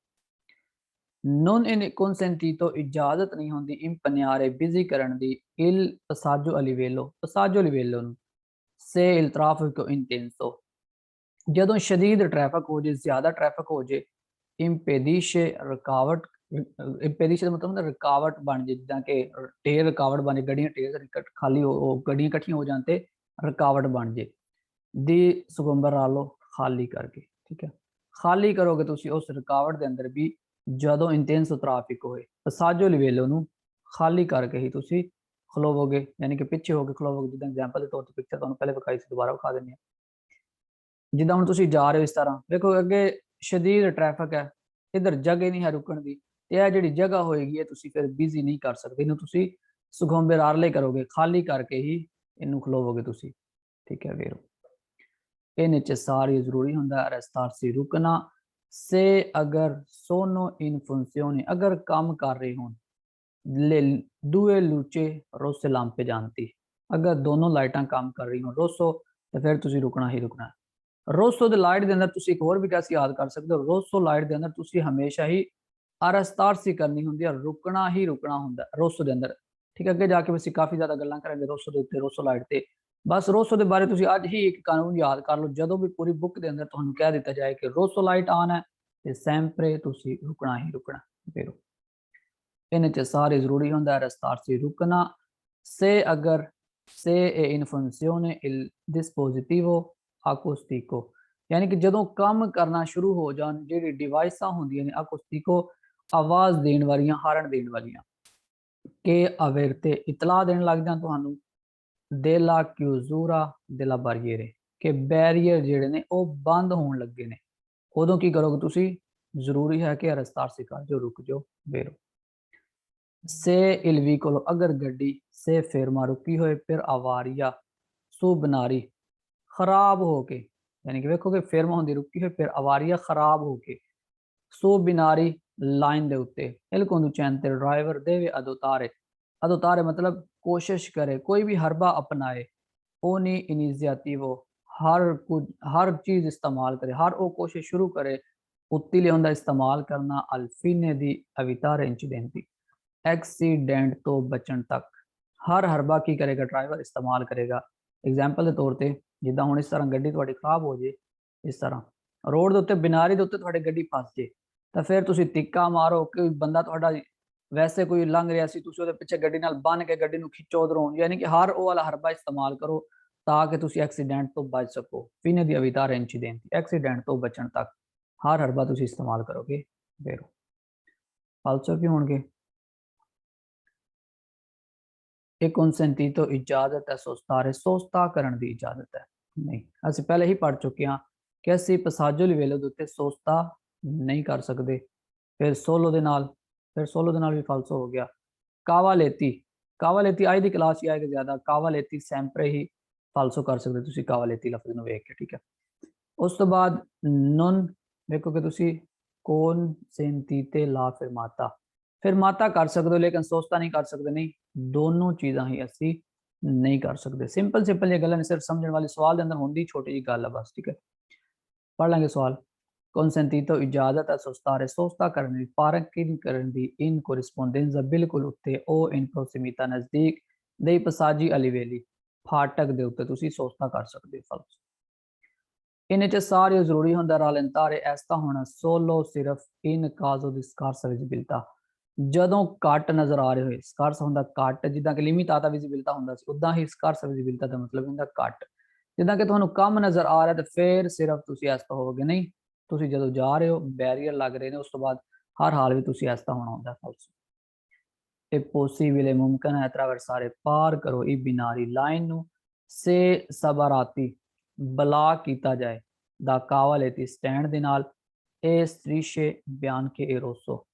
non è consentito इजाजत नहीं होंदी impegnare बिजी करन दी il passaggio a livello से il traffico intenso, जदों शदीद ट्रैफिक हो जाए, ज्यादा ट्रैफिक हो जाए, impedisce रुकावट ਇੰਪੈਡੀਸ਼ਨ ਦਾ ਮਤਲਬ ਹੁੰਦਾ ਰੁਕਾਵਟ ਬਣ ਜੇ, ਜਿੱਦਾਂ ਕਿ ਟੇਰ ਰੁਕਾਵਟ ਬਣ ਜੇ, ਗੱਡੀਆਂ ਟੇਰ ਖਾਲੀ ਹੋ ਗੱਡੀਆਂ ਇਕੱਠੀਆਂ ਹੋ ਜਾਣ ਤੇ ਰੁਕਾਵਟ ਬਣ ਜੇ। ਦੀ ਸੁਗੰਬਰ ਲਾ ਲਓ ਖਾਲੀ करके, ठीक है। ਖਾਲੀ ਕਰੋਗੇ ਤੁਸੀਂ ਉਸ ਰੁਕਾਵਟ ਦੇ ਅੰਦਰ ਵੀ ਜਦੋਂ ਇੰਟੈਂਸ ਟ੍ਰੈਫਿਕ ਹੋਏ, ਪਸਾਜੋ ਲਿਵੇਲੋ ਨੂੰ ਖਾਲੀ ਕਰਕੇ ਹੀ ਤੁਸੀਂ ਖਲੋਵੋਗੇ, ਯਾਨੀ ਕਿ ਪਿੱਛੇ ਹੋ ਕੇ ਖਲੋਵੋਗੇ। ਜਿੱਦਾਂ ਐਗਜ਼ਾਮਪਲ ਦੇ ਤੌਰ ਤੇ ਪਿਕਚਰ ਤੁਹਾਨੂੰ ਪਹਿਲੇ ਵਿਖਾਈ ਸੀ, ਦੁਬਾਰਾ ਵਿਖਾ ਦਿੰਦੇ ਹਾਂ। ਜਿੱਦਾਂ ਹੁਣ ਤੁਸੀਂ ਜਾ ਰਹੇ ਹੋ ਇਸ ਤਰ੍ਹਾਂ, ਵੇਖੋ ਅੱਗੇ ਸ਼ਦੀਦ ਟ੍ਰੈਫਿਕ ਹੈ, ਇੱਧਰ ਜਗ੍ਹਾ ਨਹੀਂ ਹੈ ਰੁਕਣ ਦੀ, ਤੇ ਇਹ ਜਿਹੜੀ ਜਗ੍ਹਾ ਹੋਏਗੀ ਇਹ ਤੁਸੀਂ ਫਿਰ ਬਿਜ਼ੀ ਨਹੀਂ ਕਰ ਸਕਦੇ, ਇਹਨੂੰ ਤੁਸੀਂ ਸੁਗੰਬੇ ਰਾਰਲੇ ਕਰੋਗੇ, ਖਾਲੀ ਕਰਕੇ ਹੀ ਇਹਨੂੰ ਖਲੋਵੋਗੇ ਤੁਸੀਂ, ठीक है। ਵੀਰੋ ਇਹ necessario ਜ਼ਰੂਰੀ ਹੁੰਦਾ ਹੈ restarsi ਰੁਕਣਾ से अगर sono in funzione, अगर काम कर रहे हो ले due luce rosse lampe जानती, अगर दोनों लाइटां काम कर रही हो रोसो तो फिर तुसी रुकना ही रुकना है। रोसो दे लाइट दे अंदर तुसी एक और भी कैसे याद कर सकते हो, रोसो लाइट दे अंदर तुसी हमेशा ही अरस्तारसी करनी होंदी है, रुकना ही रुकना होंदा है रोसो दे अंदर, ठीक है। अगे जाके वैसे काफ़ी ज़्यादा गल्लां करांगे रोसो दे उत्ते, रोसो लाइट ते। बस रोसो के बारे तुसी अज ही एक कानून याद कर लो, जदों भी पूरी बुक के अंदर तुहानू कह दिता जाए कि रोसो लाइट ऑन है तो सैंपरे तुसी रुकना ही रुकना। फिर इन्हें च सारे जरूरी होंदा restarsi रुकना से अगर से è in funzione il dispositivo acustico, यानी कि जदों काम करना शुरू हो जान जिहड़ी डिवाइसां होंदियां ने acustico आवाज़ देण वालियां, हारन देण वालियां, के अवेरते इतला देण लग जान तुहानू della chiusura della barriere, कि बैरीयर ਜਿਹੜੇ ਨੇ ਉਹ ਬੰਦ ਹੋਣ ਲੱਗੇ ਨੇ, ਉਦੋਂ ਕੀ ਕਰੋਗੇ ਤੁਸੀਂ, ਜ਼ਰੂਰੀ ਹੈ ਕਿ restarsi ਕਰ ਜੋ, ਰੁਕ ਜਾਓ। ਫਿਰ से il vicolo, अगर गड्डी से ferma रुकी होए फिर आवारिया सु बनारी खराब होके, यानी कि वेखो कि फेरमा होंदी रुकी होए फिर आवारिया खराब होके सु बिनारी लाइन दे उत्ते il conducente ड्राइवर देवे अदोतारे, अदोतारे मतलब कोशिश करे, कोई भी हरबा अपनाए, ओनी इनिशिएटिवो हर चीज़ इस्तेमाल करे, हर वो कोशिश शुरू करे उत्तिले होंदा इस्तेमाल करना अल्फीने दी अवितारे इंसिडेंटी, एक्सीडेंट तो बचन तक हर हरबा की करेगा ड्राइवर इस्तेमाल करेगा। एग्जाम्पल के तौर पर जिदा हूँ इस तरह गड्डी थोड़ी खराब हो जाए, इस तरह रोड के उत्ते बिनारी के उत्ते थोड़ी गड्डी फस जाए तो फिर तुसी तिक्का मारो, कोई बंदा थोड़ा वैसे कोई लंघ रहा सी, तुसी उहदे पिछे गड्डी नाल बन के गड्डी नूं खिच्चो उधरों, यानी कि हर वो वाला हरबा इस्तेमाल करो ताकि तुसी एक्सीडेंट तो बच सको। फिने दी अवितार इंसिडेंट एक्सीडेंट तो बचन तक हर हरबा तुसी इस्तेमाल करोगे। फिर फालसो की होणगे एक consentito इजाजत है सोस्तारे, सोस्ता करन दी इजाजत है नहीं। ਅਸੀਂ पहले ही पढ़ चुके हैं कि ਅਸੀਂ ਪਸਾਜੋ ਲਿਵੇਲੋ ਦੇ ਉੱਤੇ सोस्ता नहीं कर सकते। फिर सोलो दे नाल, फिर सोलो दे नाल भी फालसो हो गया। कावालेती, कावालेती आज दी क्लास ही आएगी ज़्यादा, कावालेती सैंपरे ही फालसो कर सकते तुसी कावालेती लफ्ज़ नूं वेख के, ठीक है। उस तो बाद नॉन देखो कि तुसी consentite la fermata, फिर माता कर सकते हो लेकिन सोचता नहीं कर सकते, नहीं दोनों चीज़ां ही असी नहीं कर सकते। सिंपल सिंपल ये गल सिर्फ समझने वाली सवाल के अंदर होंगी छोटी जी गल है बस, ठीक है। पढ़ लेंगे सवाल। consentito इजाजत है सोस्तारे, सोस्ता करने दी, पार्किंग करने दी, इन कोरिस्पोंडेंजा बिल्कुल उत्ते ओ इन प्रोसिमिता नज़दीक दे पसाजी अलीवेली फाटक दे उत्ते तुसी सोस्ता कर सकते हो। इन्हें च सारे जरूरी होंदा रालेंतारे ऐसा होना सोलो सिर्फ इन काजो दी स्कार्स विजिबिलिटा, ਜਦੋਂ ਘੱਟ ਨਜ਼ਰ ਆ ਰਹੇ ਹੋਏ, ਸਕਾਰਸ ਹੁੰਦਾ ਘੱਟ, ਜਿੱਦਾਂ ਕਿ ਲਿਮਿਟਾਤਾ ਵਿਜ਼ਿਬਿਲਟਾ ਹੁੰਦਾ ਸੀ ਉਦਾਂ ਹੀ ਸਕਾਰਸ ਵਿਜ਼ਿਬਿਲਟਾ ਦਾ ਮਤਲਬ ਹੁੰਦਾ ਘੱਟ। ਜਿੱਦਾਂ ਕਿ ਤੁਹਾਨੂੰ ਕਮ ਨਜ਼ਰ ਆ ਰਿਹਾ ਤੇ ਫਿਰ ਸਿਰਫ ਤੁਸੀਂ ਐਸਾ ਹੋਵੋਗੇ, ਨਹੀਂ ਤੁਸੀਂ ਜਦੋਂ ਜਾ ਰਹੇ ਹੋ ਬੈਰੀਅਰ ਲੱਗ ਰਹੇ ਨੇ ਉਸ ਤੋਂ ਬਾਅਦ ਹਰ ਹਾਲ ਵਿੱਚ ਤੁਸੀਂ ਐਸਾ ਹੋਣਾ ਹੁੰਦਾ ਫਾਲਸੋ। ਇਹ ਪੋਸੀਬਲ ਮੁਮਕਿਨ ਹੈ attraversare ਪਾਰ ਕਰੋ ਇਹ ਬਿਨਾਰੀ ਲਾਈਨ ਨੂੰ ਸੇ ਸਬਰਾਤੀ ਬਲਾਕ ਕੀਤਾ ਜਾਏ ਦਾ ਕਾਵਾਲੇਤੀ ਸਟੈਂਡ ਦੇ ਨਾਲ ਇਹ ਸਟ੍ਰੀਸ਼ੇ ਬਿਆਨ ਕੇ ਇਰੋਸੋ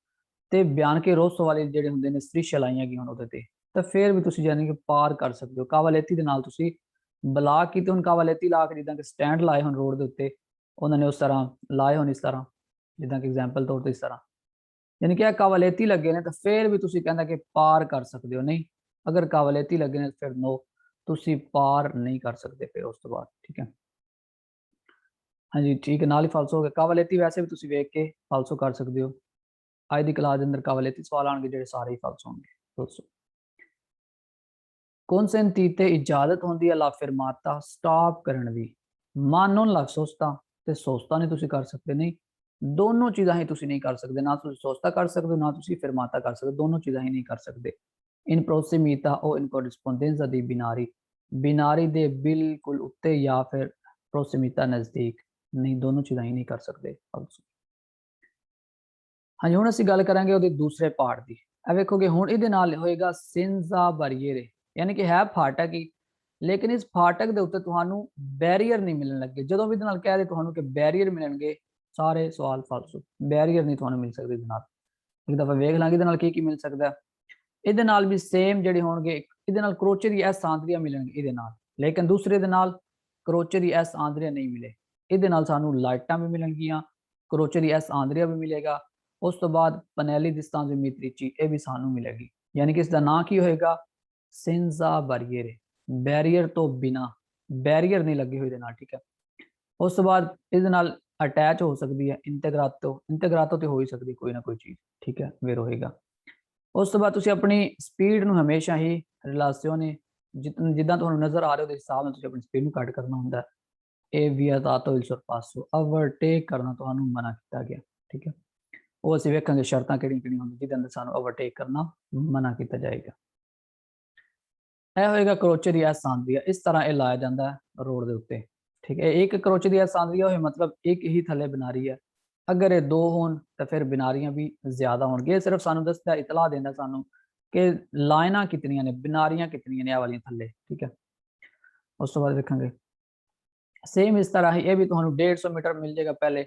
ਤੇ ਬਿਆਨ ਕੇ ਰੋਸੋ ਵਾਲੇ ਜਿਹੜੇ ਹੁੰਦੇ ਨੇ ਸਟ੍ਰੀਸ਼ੇ ਲਾਈਆਂ ਗਈਆਂ ਉਹਦੇ ਤੇ, ਤਾਂ ਫਿਰ ਵੀ ਤੁਸੀਂ ਜਾਨੀ ਕਿ ਪਾਰ ਕਰ ਸਕਦੇ ਹੋ। ਕਾਵਾਲੇਤੀ ਦੇ ਨਾਲ ਤੁਸੀਂ ਬਲਾਕ ਕੀਤੇ, ਹੁਣ ਕਾਵਾਲੇਤੀ ਲਾ ਕੇ ਜਿੱਦਾਂ ਕਿ ਸਟੈਂਡ ਲਾਏ ਹੁਣ ਰੋਡ ਦੇ ਉੱਤੇ ਉਹਨਾਂ ਨੇ ਉਸ ਤਰ੍ਹਾਂ ਲਾਏ ਹੋਣ, ਇਸ ਤਰ੍ਹਾਂ ਜਿੱਦਾਂ ਕਿ ਐਗਜ਼ਾਮਪਲ ਤੌਰ ਤੇ ਇਸ ਤਰ੍ਹਾਂ, यानी कि कावालेती लगे ने तो फिर भी तुसी कहंदा कि पार कर सकते हो, नहीं अगर कावालेती लगे ने फिर नो तुसी पार नहीं कर सकते फिर उस तो बाद, ठीक है। हाँ जी ठीक है, नाल ही फालसो हो गया। कावालेती वैसे भी तुसी वेख के फालसो कर सकते हो। आज दी क्लास दे अंदर कावालेती सवाल आएंगे जेडे सारे ही फालसो होंगे दोस्तों। consentite इजाजत होंदी है ला फिरमाता स्टॉप करन दी, मानो ला सोचता ते सोचता नहीं तुसी कर सकते, नहीं ਦੋਨੋਂ ਚੀਜ਼ਾਂ ਹੀ ਤੁਸੀਂ ਨਹੀਂ ਕਰ ਸਕਦੇ, ਨਾ ਤੁਸੀਂ ਸੋਸਤਾ ਕਰ ਸਕਦੇ ਹੋ, ਨਾ ਤੁਸੀਂ ਫਰਮਾਤਾ ਕਰ ਸਕਦੇ, ਦੋਨੋਂ ਚੀਜ਼ਾਂ ਹੀ ਨਹੀਂ ਕਰ ਸਕਦੇ। ਇਨ ਪ੍ਰੋਸੀਮੀਤਾ ਉਹ ਇਨ ਕੋਰਿਸਪੋਂਡੈਂਸ ਦੀ ਬਿਨਾਰੀ ਦੇ ਬਿਲਕੁਲ ਉੱਤੇ ਜਾਂ ਫਿਰ ਪ੍ਰੋਸੀਮੀਤਾ ਨਜ਼ਦੀਕ, ਨਹੀਂ, ਦੋਨੋਂ ਚੀਜ਼ਾਂ ਹੀ ਨਹੀਂ ਕਰ ਸਕਦੇ। ਹਾਂਜੀ, ਹੁਣ ਅਸੀਂ ਗੱਲ ਕਰਾਂਗੇ ਉਹਦੇ ਦੂਸਰੇ ਪਾਰਟ ਦੀ। ਇਹ ਵੇਖੋਗੇ ਹੁਣ ਇਹਦੇ ਨਾਲ ਹੋਏਗਾ ਸਿੰਜ਼ਾ ਬੈਰੀਅਰ, ਯਾਨੀ ਕਿ ਹੈ ਫਾਟਕ ਹੀ, ਲੇਕਿਨ ਇਸ ਫਾਟਕ ਦੇ ਉੱਤੇ ਤੁਹਾਨੂੰ ਬੈਰੀਅਰ ਨਹੀਂ ਮਿਲਣ ਲੱਗੇ। ਜਦੋਂ ਵੀ ਇਹਦੇ ਨਾਲ ਕਹਿ ਦੇ ਤੁਹਾਨੂੰ ਕਿ ਬੈਰੀਅਰ ਮਿਲਣਗੇ, ਸਾਰੇ ਸਵਾਲ ਫਾਲਤੂ, ਬੈਰੀਅਰ ਨਹੀਂ ਤੁਹਾਨੂੰ ਮਿਲ ਸਕਦੇ ਇਹਦੇ ਨਾਲ। ਇੱਕ ਦਫਾ ਵੇਖ ਲਾਂਗੇ ਇਹਦੇ ਨਾਲ ਕੀ ਮਿਲ ਸਕਦਾ। ਇਹਦੇ ਨਾਲ ਵੀ ਸੇਮ ਜਿਹੜੇ ਹੋਣਗੇ, ਇਹਦੇ ਨਾਲ ਕਰੋਚੇ ਦੀ ਐਸ ਆਂਦਰੀਆ ਮਿਲਣਗੇ ਇਹਦੇ ਨਾਲ, ਲੇਕਿਨ ਦੂਸਰੇ ਦੇ ਨਾਲ ਕਰੋਚੇ ਦੀ ਐਸ ਆਂਦਰੀਆ ਨਹੀਂ ਮਿਲੇ। ਇਹਦੇ ਨਾਲ ਸਾਨੂੰ ਲਾਈਟਾਂ ਵੀ ਮਿਲਣਗੀਆਂ, ਕਰੋਚੇ ਦੀ ਐਸ ਆਂਦਰੀਆ ਵੀ ਮਿਲੇਗਾ, ਉਸ ਤੋਂ ਬਾਅਦ ਪਨੈਲੀ ਦਿਸਤਾਂਜ਼ੋਮੀਤਰੀਚੀ ਇਹ ਵੀ ਸਾਨੂੰ ਮਿਲੇਗੀ। ਯਾਨੀ ਕਿ ਇਸ ਦਾ ਨਾਂ ਕੀ ਹੋਏਗਾ, ਸਿੰਜ਼ਾ ਬੈਰੀਅਰ, ਬੈਰੀਅਰ ਤੋਂ ਬਿਨਾ, ਬੈਰੀਅਰ ਨਹੀਂ ਲੱਗੇ ਹੋਏ ਇਹਦੇ ਨਾਲ, ਠੀਕ ਹੈ। ਉਸ ਤੋਂ ਬਾਅਦ ਇਹਦੇ ਨਾਲ ਅਟੈਚ ਹੋ ਸਕਦੀ ਹੈ ਇੰਟੀਗ੍ਰਾਤੋ, ਇੰਟੀਗ੍ਰਾਤੋ ਤੇ ਹੋ ਹੀ ਸਕਦੀ ਕੋਈ ਨਾ ਕੋਈ ਚੀਜ਼, ਠੀਕ ਹੈ, ਫਿਰ ਹੋਏਗਾ। ਉਸ ਤੋਂ ਬਾਅਦ ਤੁਸੀਂ ਆਪਣੀ ਸਪੀਡ ਨੂੰ ਹਮੇਸ਼ਾ ਹੀ ਰਿਲੇਸ਼ਨੇ ਜਿੱਦਾਂ ਤੁਹਾਨੂੰ ਨਜ਼ਰ ਆ ਰਿਹਾ ਉਹਦੇ ਹਿਸਾਬ ਨਾਲ ਤੁਸੀਂ ਆਪਣੀ ਸਪੀਡ ਨੂੰ ਘੱਟ ਕਰਨਾ ਹੁੰਦਾ। ਇਹ ਵਿਆਤਾਤੋ ਇਲ ਸਰਪਾਸੋ, ਓਵਰਟੇਕ ਕਰਨਾ ਤੁਹਾਨੂੰ ਮਨਾ ਕੀਤਾ ਗਿਆ, ਠੀਕ ਹੈ। ਉਹ ਅਸੀਂ ਵੇਖਾਂਗੇ ਸ਼ਰਤਾਂ ਕਿਹੜੀਆਂ ਹੁੰਦੀਆਂ ਜਿਹਦੇ ਅੰਦਰ ਸਾਨੂੰ ਓਵਰਟੇਕ ਕਰਨਾ ਮਨਾ ਕੀਤਾ ਜਾਏਗਾ। ਇਹ ਹੋਏਗਾ ਕਰੋਚੇ ਦੀ ਐਸ ਆਂਦਰੀਆ, ਇਸ ਤਰ੍ਹਾਂ ਇਹ ਲਾਇਆ ਜਾਂਦਾ ਹੈ ਰੋਡ ਦੇ ਉੱਤੇ, ਠੀਕ ਹੈ। ਇੱਕ ਕਰੋਚੇ ਦੀ ਐਸ ਆਂਦਰੀਆ ਹੋਏ ਮਤਲਬ ਇੱਕ ਹੀ ਥੱਲੇ ਬਿਨਾਰੀ ਹੈ। ਅਗਰ ਇਹ ਦੋ ਹੋਣ ਤਾਂ ਫਿਰ ਬਿਨਾਰੀਆਂ ਵੀ ਜ਼ਿਆਦਾ ਹੋਣਗੀਆਂ। ਸਿਰਫ ਸਾਨੂੰ ਦੱਸਦਾ, ਇਤਲਾ ਦਿੰਦਾ ਸਾਨੂੰ ਕਿ ਲਾਈਨਾਂ ਕਿਤਨੀਆਂ ਨੇ, ਬਿਨਾਰੀਆਂ ਕਿਤਨੀਆਂ ਨੇ ਇਹ ਵਾਲੀਆਂ ਥੱਲੇ, ਠੀਕ ਹੈ। ਉਸ ਤੋਂ ਬਾਅਦ ਵੇਖਾਂਗੇ ਸੇਮ ਇਸ ਤਰ੍ਹਾਂ ਹੀ ਇਹ ਵੀ ਤੁਹਾਨੂੰ 150 ਮੀਟਰ ਮਿਲ ਜਾਏਗਾ ਪਹਿਲੇ,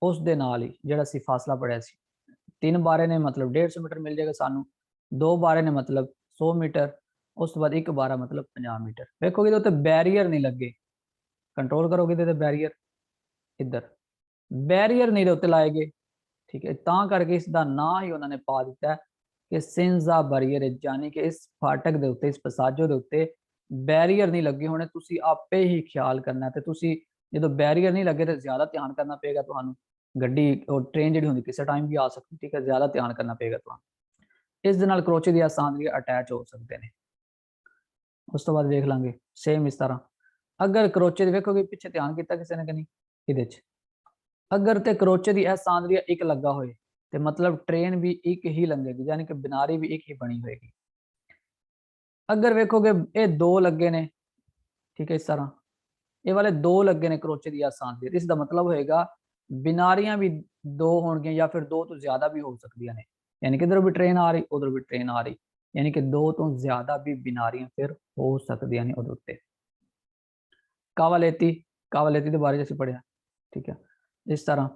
ਉਸ ਦੇ ਨਾਲ ਹੀ ਜਿਹੜਾ ਅਸੀਂ ਫਾਸਲਾ ਪੜਿਆ ਸੀ, 3 ਬਾਰੇ ਨੇ ਮਤਲਬ 150 ਮੀਟਰ ਮਿਲ ਜਾਏਗਾ ਸਾਨੂੰ, 2 ਬਾਰੇ ਨੇ ਮਤਲਬ 100 ਮੀਟਰ, ਉਸ ਤੋਂ ਬਾਅਦ 1 ਬਾਰਾ ਮਤਲਬ 50 ਮੀਟਰ। ਵੇਖੋਗੇ ਇਹਦੇ ਉੱਤੇ ਬੈਰੀਅਰ ਨਹੀਂ ਲੱਗੇ, ਕੰਟਰੋਲ ਕਰੋਗੇ ਇਹਦੇ ਬੈਰੀਅਰ, ਇੱਧਰ ਬੈਰੀਅਰ ਨਹੀਂ ਦੇ ਉੱਤੇ ਲਾਏ ਗਏ, ਠੀਕ ਹੈ। ਤਾਂ ਕਰਕੇ ਇਸ ਦਾ ਨਾਂ ਹੀ ਉਹਨਾਂ ਨੇ ਪਾ ਦਿੱਤਾ ਕਿ ਸਿੰਜ਼ਾ ਬੈਰੀਅਰ, ਯਾਨੀ ਕਿ ਇਸ ਫਾਟਕ ਦੇ ਉੱਤੇ, ਇਸ ਪਸਾਜੋ ਦੇ ਉੱਤੇ ਬੈਰੀਅਰ ਨਹੀਂ ਲੱਗੇ ਹੋਣੇ, ਤੁਸੀਂ ਆਪੇ ਹੀ ਖਿਆਲ ਕਰਨਾ। ਤੇ ਤੁਸੀਂ ਜਦੋਂ ਬੈਰੀਅਰ ਨਹੀਂ ਲੱਗੇ ਤਾਂ ਜ਼ਿਆਦਾ ਧਿਆਨ ਕਰਨਾ ਪਏਗਾ ਤੁਹਾਨੂੰ। ਗੱਡੀ ਔਰ ਟ੍ਰੇਨ ਜਿਹੜੀ ਹੁੰਦੀ ਕਿਸੇ ਟਾਈਮ ਵੀ ਆ ਸਕਦੀ, ਠੀਕ ਹੈ, ਜ਼ਿਆਦਾ ਧਿਆਨ ਕਰਨਾ ਪਏਗਾ ਤੁਹਾਨੂੰ। ਇਸ ਦੇ ਨਾਲ ਕਰੋਚੇ ਦੀ ਆਸਾਨੀ ਅਟੈਚ ਹੋ ਸਕਦੇ ਨੇ। ਉਸ ਤੋਂ ਬਾਅਦ ਵੇਖ ਲਾਂਗੇ ਸੇਮ ਇਸ ਤਰ੍ਹਾਂ, ਅਗਰ ਕਰੋਚੇ ਦੇ ਵੇਖੋਗੇ ਪਿੱਛੇ ਧਿਆਨ ਕੀਤਾ ਕਿਸੇ ਨੇ ਕਿ ਨਹੀਂ ਇਹਦੇ 'ਚ, ਅਗਰ ਤੇ ਕਰੋਚੇ ਦੀ ਆਸਾਨੀ ਇੱਕ ਲੱਗਾ ਹੋਏ ਤੇ ਮਤਲਬ ਟ੍ਰੇਨ ਵੀ ਇੱਕ ਹੀ ਲੰਘੇਗੀ, ਯਾਨੀ ਕਿ ਬਿਨਾਰੀ ਵੀ ਇੱਕ ਹੀ ਬਣੀ ਹੋਏਗੀ। ਅਗਰ ਵੇਖੋਗੇ ਇਹ 2 ਲੱਗੇ ਨੇ, ਠੀਕ ਹੈ, ਇਸ ਤਰ੍ਹਾਂ ਇਹ ਵਾਲੇ 2 ਲੱਗੇ ਨੇ ਕਰੋਚੇ ਦੀ ਆਸਾਨੀ, ਇਸ ਦਾ ਮਤਲਬ ਹੋਏਗਾ ਬਿਨਾਰੀਆਂ ਵੀ 2 ਹੋਣਗੀਆਂ ਜਾਂ ਫਿਰ 2 ਤੋਂ ਜ਼ਿਆਦਾ ਵੀ ਹੋ ਸਕਦੀਆਂ ਨੇ। यानी कि इधर भी ट्रेन आ रही उधर भी ट्रेन आ रही, यानी कि 2 तो ज्यादा भी बिनारियां फिर हो सकती ने उहदे उत्ते। कावालेती, कावालेती के बारे में पढ़िया, ठीक है। इस तरह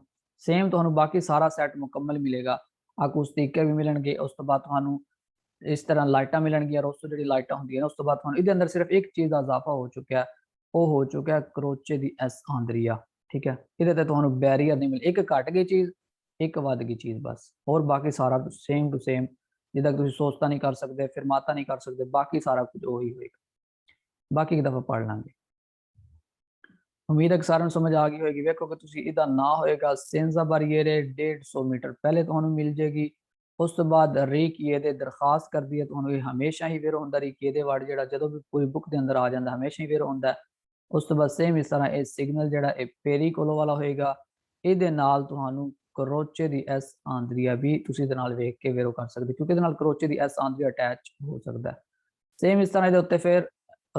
सेम तुहानू बाकी सारा सैट मुकम्मल मिलेगा, अकूस्टिक भी मिलणगे, उस तो बाद तुहानू इस तरह लाइटां मिलणगियां, उस तो जिहड़ी लाइटां हुंदियां ने उस तो बाद तुहानू इहदे अंदर सिर्फ एक चीज़ दा इजाफा हो चुका है, वो हो चुका है करोचे दी एस आंद्रिया, ठीक है। इहदे ते तुहानू बैरियर नहीं मिले, एक घट गई चीज़ एक वध गई चीज़ बस, और बाकी सारा सेम टू सेम, जिदा तुसीं सोचता नहीं कर सकते, फिरमाता नहीं कर सकते, बाकी सारा कुछ वही होएगा। बाकी एक दफा पढ़ लांगे। उम्मीद है कि सारिਆਂ ਨੂੰ समझ आ गई होगी। वेखो कि ਤੁਸੀਂ ਇਹਦਾ ਨਾਂ ਹੋਏਗਾ ਸਿੰਜ਼ਾ ਬੈਰੀਅਰ 150 ਮੀਟਰ ਪਹਿਲੇ ਤੁਹਾਨੂੰ ਮਿਲ ਜੇਗੀ। ਉਸ ਤੋਂ ਬਾਅਦ ਰੀਕੀਏ ਦੇ ਦਰਖਾਸਤ ਕਰਦੀ ਹੈ ਤੁਹਾਨੂੰ, ਇਹ ਹਮੇਸ਼ਾ ਹੀ ਫਿਰ ਹੁੰਦਾ ਰੀਕੀਏ ਦੇ ਵਰਡ ਜਿਹੜਾ ਜਦੋਂ ਵੀ ਕੋਈ ਬੁੱਕ ਦੇ ਅੰਦਰ ਆ ਜਾਂਦਾ ਹਮੇਸ਼ਾ ਹੀ ਫਿਰ ਹੁੰਦਾ। ਉਸ ਤੋਂ ਬਾਅਦ ਸੇਮ ਇਸ ਤਰ੍ਹਾਂ ਇਹ ਸਿਗਨਲ ਜਿਹੜਾ ਇਹ ਪੇਰੀਕੋਲੋ ਵਾਲਾ ਹੋਏਗਾ, ਇਹਦੇ ਨਾਲ ਤੁਹਾਨੂੰ ਕਰੋਚੇ ਦੀ ਐਸ ਆਂਦਰੀਆ ਵੀ ਤੁਸੀਂ ਇਹਦੇ ਨਾਲ ਵੇਖ ਕੇ ਵੇਰੋ ਕਰ ਸਕਦੇ, ਕਿਉਂਕਿ ਇਹਦੇ ਨਾਲ ਕਰੋਚੇ ਦੀ ਐਸ ਆਂਦਰੀਆ ਅਟੈਚ ਹੋ ਸਕਦਾ। ਸੇਮ ਇਸ ਤਰ੍ਹਾਂ ਇਹਦੇ ਉੱਤੇ ਫਿਰ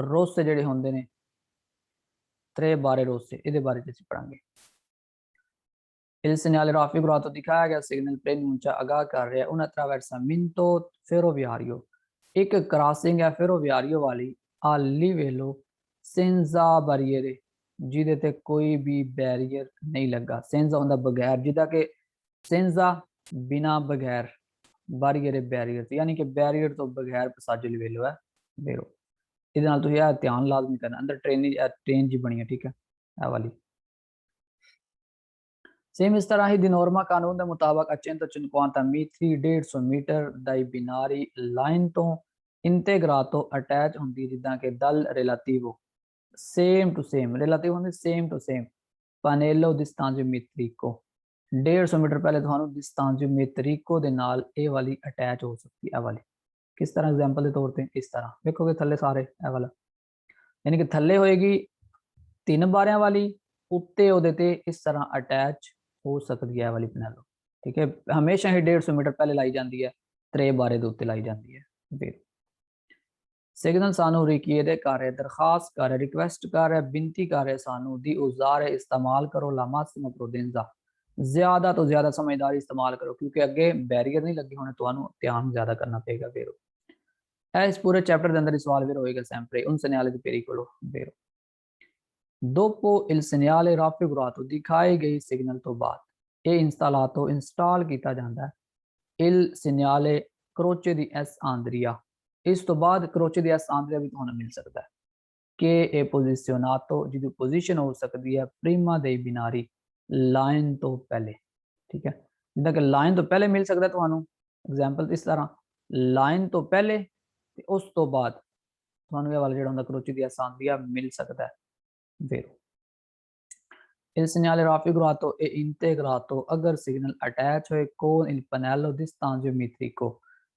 ਰੋਸੇ ਜਿਹੜੇ ਹੁੰਦੇ ਨੇ, 3 ਬਾਰੇ ਰੋਸੇ, ਇਹਦੇ ਬਾਰੇ ਅਸੀਂ ਪੜਾਂਗੇ। Il segnale raffigurato ਦਿਖਾਇਆ ਗਿਆ ਸਿਗਨਲ preannuncia ਆਗਾਹ ਕਰ ਰਿਹਾ un attraversamento ferroviario, ਇੱਕ ਕ੍ਰਾਸਿੰਗ ਹੈ ਫੈਰੋਵਿਆਰੀਓ ਵਾਲੀ a livello senza barriere, ਜਿਹਦੇ ਤੇ ਕੋਈ ਵੀ ਬੈਰੀਅਰ ਨਹੀਂ ਲੱਗਾ। senza ਹੁੰਦਾ ਬਗੈਰ, ਜਿੱਦਾਂ ਕਿ senza ਬਿਨਾ ਬਗੈਰ, barriere ਬੈਰੀਅਰ, ਯਾਨੀ ਕਿ ਬੈਰੀਅਰ ਤੋਂ ਬਗੈਰ passaggio livello ਹੈ vero। ਇਹਦੇ ਨਾਲ ਤੁਸੀਂ ਇਹ ਧਿਆਨ ਲਾਜ਼ਮੀ ਕਰਨਾ, ਅੰਦਰ ट्रेन जी बनी है, ठीक है, ਇਹ ਵਾਲੀ। सेम इस तरह ही दिनोरमा कानून के मुताबिक 150 मीटरी 150 मीटर दी बिनारी लाइन तो इंटेग्रातो अटैच होंगी, जिदा कि दल रिलेटिवो सेम टू सेम, रिलेटिव होंगे सेम टू सेम पानेलो डिस्टांजियोमेट्रिको 150 मीटर पहले थानू डिस्टांजियोमेट्रिको दे नाल ए वाली अटैच हो सकती है। वाली किस तरह एग्जांपल के तौर पर इस तरह देखोगे थले सारे ए वाला, यानी कि थले होएगी 3 बारियां वाली, उत्ते ओदे ते इस तरह अटैच हो सकती है वाली पैनल, ठीक है। हमेशा ही 150 मीटर पहले लाई जाती है, त्रे बारे के उत्ते लाई जाती है। फिर सिग्नल सानू रिकीदे कर, दरखास्त कर, रिक्वेस्ट कर, बिनती कर सानू दी उजार इस्तेमाल करो लामासिम प्रोडेंजा, ज्यादा तो ज्यादा समझदारी इस्तेमाल करो, क्योंकि अगे बैरियर नहीं लगे होने, तो ध्यान ज्यादा करना पेगा। फिर इस पूरे चैप्टर के अंदर सवाल फिर होएगा sempre un segnale di pericolo, vero। dopo il segnale raffigurato दिखाई गई सिग्नल तो बाद ਇਹ installato इंस्टॉल किया जाता है il segnale croce di S Andrea, इस तो बाद croce di S Andrea भी ਤੁਹਾਨੂੰ मिल सकता है che è posizionato ਜਿਹਦੀ पोजीशन हो सकती है prima dei binari, लाइन तो पहले, ठीक है। जिदा कि लाइन तो पहले मिल सकता है ਤੁਹਾਨੂੰ एग्जांपल इस तरह लाइन तो पहले ਤੇ ਉਸ ਤੋਂ ਬਾਅਦ ਤੁਹਾਨੂੰ ਇਹ ਵਾਲਾ ਜਿਹੜਾ ਹੁੰਦਾ ਕਰੋਚੀ ਦੀ ਆਸਾਂਦੀਆ ਮਿਲ ਸਕਦਾ ਹੈ। ਫਿਰ il segnale raffigurato e integrato अगर सिग्नल अटैच होए con il pannello distanziometrico,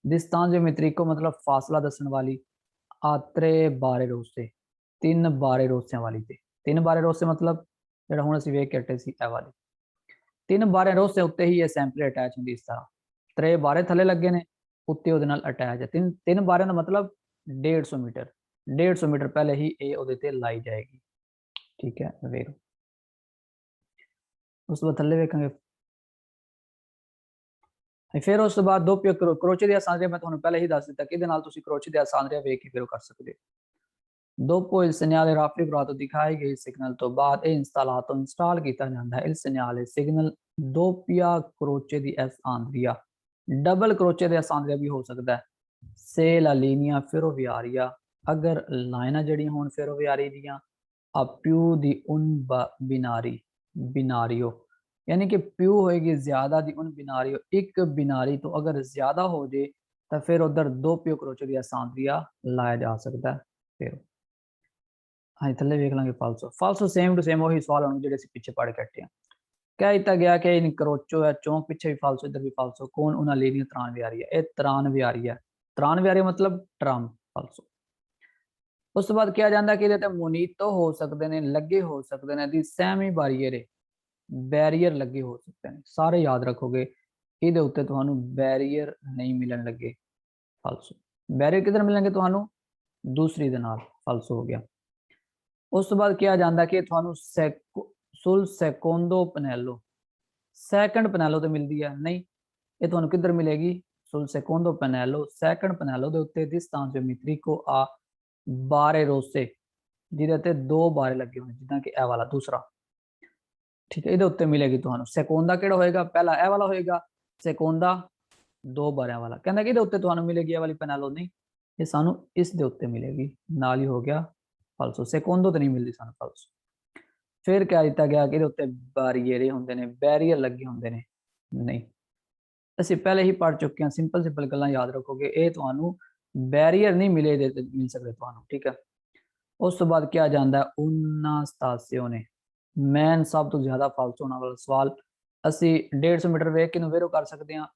distanziometrico मतलब फासला दसन वाली, आत्रे बारे रोसे, तीन बारे रोसियां वाली ते, तीन बारे रोसे मतलब ਜਿਹੜਾ ਹੁਣ ਅਸੀਂ ਵੇਖ ਕੇ ਹਟੇ ਸੀ ਇਹ ਵਾਲੀ, तीन बारे रोसे ਉੱਤੇ ਹੀ ਇਹ ਸੈਂਪਲ ਅਟੈਚ ਹੁੰਦੀ ਇਸ ਤਰ੍ਹਾਂ, त्रे बारे थले लगे ने उत्ते ਉਹਦੇ ਨਾਲ ਅਟੈਚ ਹੈ। तीन बारे ਦਾ मतलब 150 मीटर, 150 मीटर पहले ही ये ਉਹਦੇ ਤੇ लाई जाएगी, ठीक है। वेरो ਉਸ ਤੋਂ ਬਾਅਦ ਥੱਲੇ ਵੇਖਾਂਗੇ। फिर उस बाद दो ਕਰੋਚੇ ਦੀ ਆਸਾਂਦਰੀਆ ਮੈਂ ਤੁਹਾਨੂੰ ਪਹਿਲੇ ਹੀ ਦੱਸ ਦਿੱਤਾ ਕਿ ਇਹਦੇ ਨਾਲ ਤੁਸੀਂ ਕਰੋਚੇ ਦੀ ਆਸਾਂਦਰੀਆ ਵੇਖ ਕੇ ਫਿਰ ਕਰ ਸਕਦੇ ਹੋ। dopo il segnale raffigurato दिखाई गई सिग्नल तो बाद ਇਹ installato इंस्टॉल ਕੀਤਾ ਜਾਂਦਾ है il segnale signal doppia croce di आसांदरीਆ, डबल ਕਰੋਚੇ ਦੀ ਆਸਾਂਦਰੀਆ भी हो सकता है se la linea ferroviaria, अगर लाइना जड़ी होन फेरोवियारी दियां a più di un binario, यानी कि प्यू होएगी ज्यादा दी उन बिनारियो, एक बिनारी तो अगर ज्यादा हो जाए तो फिर उधर दो प्यू करोचे दी आसांदरीया लाया जा सकता है। फिर हाँ थले देख लांगे फाल्सो, फाल्सो सेम टू सेम वही सवाल होंगे जेडे सी पीछे पढ़ के हटे हैं। क्या इतना गया कि इन करोचो है चौंक पीछे भी फाल्सो इधर भी फाल्सो, कौन उन्हें लेनी त्रानवे आ रही है, ये त्रानवे आ रही है, त्रानवे आ रही है मतलब ट्राम फाल्सो। उस बाद क्या जाता कि ये मुनीतो हो सकते हैं, लगे हो सकते हैं, दी सहमी बारीयर बैरीयर लगे हो सकते हैं, सारे याद रखोगे ਇਹਦੇ ਉੱਤੇ ਤੁਹਾਨੂੰ बैरीयर नहीं मिलन लगे फाल्सो, बैरीयर किधर मिलेंगे ਤੁਹਾਨੂੰ दूसरी ਦੇ ਨਾਲ फाल्सो हो गया। उस तो बाद क्या जाता कि ਤੁਹਾਨੂੰ सुल सेकोंडो पनेलो, सैकंड पनेलो तो मिलती है नहीं, ये ਤੁਹਾਨੂੰ किधर मिलेगी सुल सेकोंडो पनेलो, सैकंड पनेलो ਦੇ ਉੱਤੇ distanziometrico a बारे रोसे ਜਿਹਦੇ ਉੱਤੇ दो बारे लगे होने जिदा कि ਇਹ ਵਾਲਾ दूसरा, ठीक है। ਇਹਦੇ ਉੱਤੇ मिलेगी ਤੁਹਾਨੂੰ सेकोंडा ਕਿਹੜਾ ਹੋਏਗਾ, ਪਹਿਲਾ ਇਹ ਵਾਲਾ ਹੋਏਗਾ सेकोंडा दो बारियां वाला, कहना कि ਇਹਦੇ ਉੱਤੇ ਤੁਹਾਨੂੰ मिलेगी ਇਹ ਵਾਲੀ ਪੈਨੈਲੋ नहीं, ये सानू इस दे उत्ते मिलेगी, नाल ही हो गया फाल्सो, सेकोंडो तो नहीं मिलती सानू फाल्सो। फिर क्या दिता गया कि ਇਹਦੇ ਉੱਤੇ ਬਾਰੀਅਰ ਹੁੰਦੇ ਨੇ, बैरीयर लगे ਹੁੰਦੇ ਨੇ नहीं, ਅਸੀਂ ਪਹਿਲੇ ਹੀ ਪੜ ਚੁੱਕੇ ਹਾਂ, ਸਿੰਪਲ ਗੱਲਾਂ ਯਾਦ ਰੱਖੋਗੇ, ਇਹ ਤੁਹਾਨੂੰ बैरीयर नहीं मिले मिल सकते ਤੁਹਾਨੂੰ, ठीक है। उस तो बाद क्या जाता है una stazione, मैन सब तो ज्यादा फाल्सो होने वाला सवाल, ਅਸੀਂ 150 मीटर वेख के वेरो कर सकते हैं,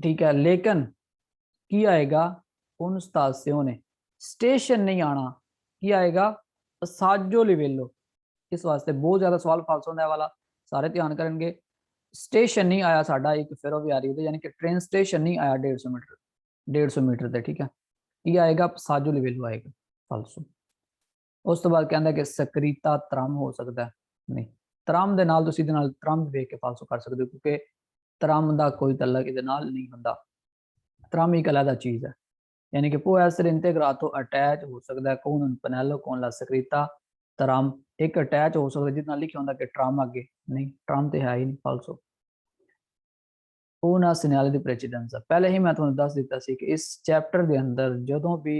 ठीक है, लेकिन की आएगा उन स्टाzione, स्टेशन नहीं आना, की आएगा साजो लिवेलो, इस वास्ते बहुत ज्यादा सवाल फाल्सो होने वाला, सारे ध्यान करेंगे। स्टेशन नहीं आया साडा एक फेरोवियारी ते, यानी कि ट्रेन स्टेशन नहीं आया 150 मीटर ते, ठीक है, की आएगा साजो लिवेलो आएगा फाल्सो। उस तो बाद कहता कि ਸਕਰੀਤਾ त्रम हो सकता है नहीं, त्रम ਦੇ ਨਾਲ ਤੁਸੀਂ ਇਹਦੇ ਨਾਲ त्रम ਵੇਖ ਕੇ ਫਾਲਸੋ ਕਰ ਸਕਦੇ ਹੋ, ਕਿਉਂਕਿ त्रम ਦਾ ਕੋਈ ਤਲਕ ਇਹਦੇ ਨਾਲ ਨਹੀਂ ਹੁੰਦਾ, त्रम ਇੱਕ ਅਲੱਗਾ ਚੀਜ਼ ਹੈ, यानी कि può essere integrato attach हो सकता है con un pannello con la scritta tram, एक अटैच हो सकता है जिस ਨਾਲ लिखिया ਹੁੰਦਾ कि ट्राम अगे नहीं, ट्राम ਤੇ ਹੈ ਹੀ ਨਹੀਂ फाल्सो। una segnale di precedenza, पहले ही मैं ਤੁਹਾਨੂੰ ਦੱਸ ਦਿੱਤਾ ਸੀ कि इस चैप्टर ਦੇ ਅੰਦਰ ਜਦੋਂ भी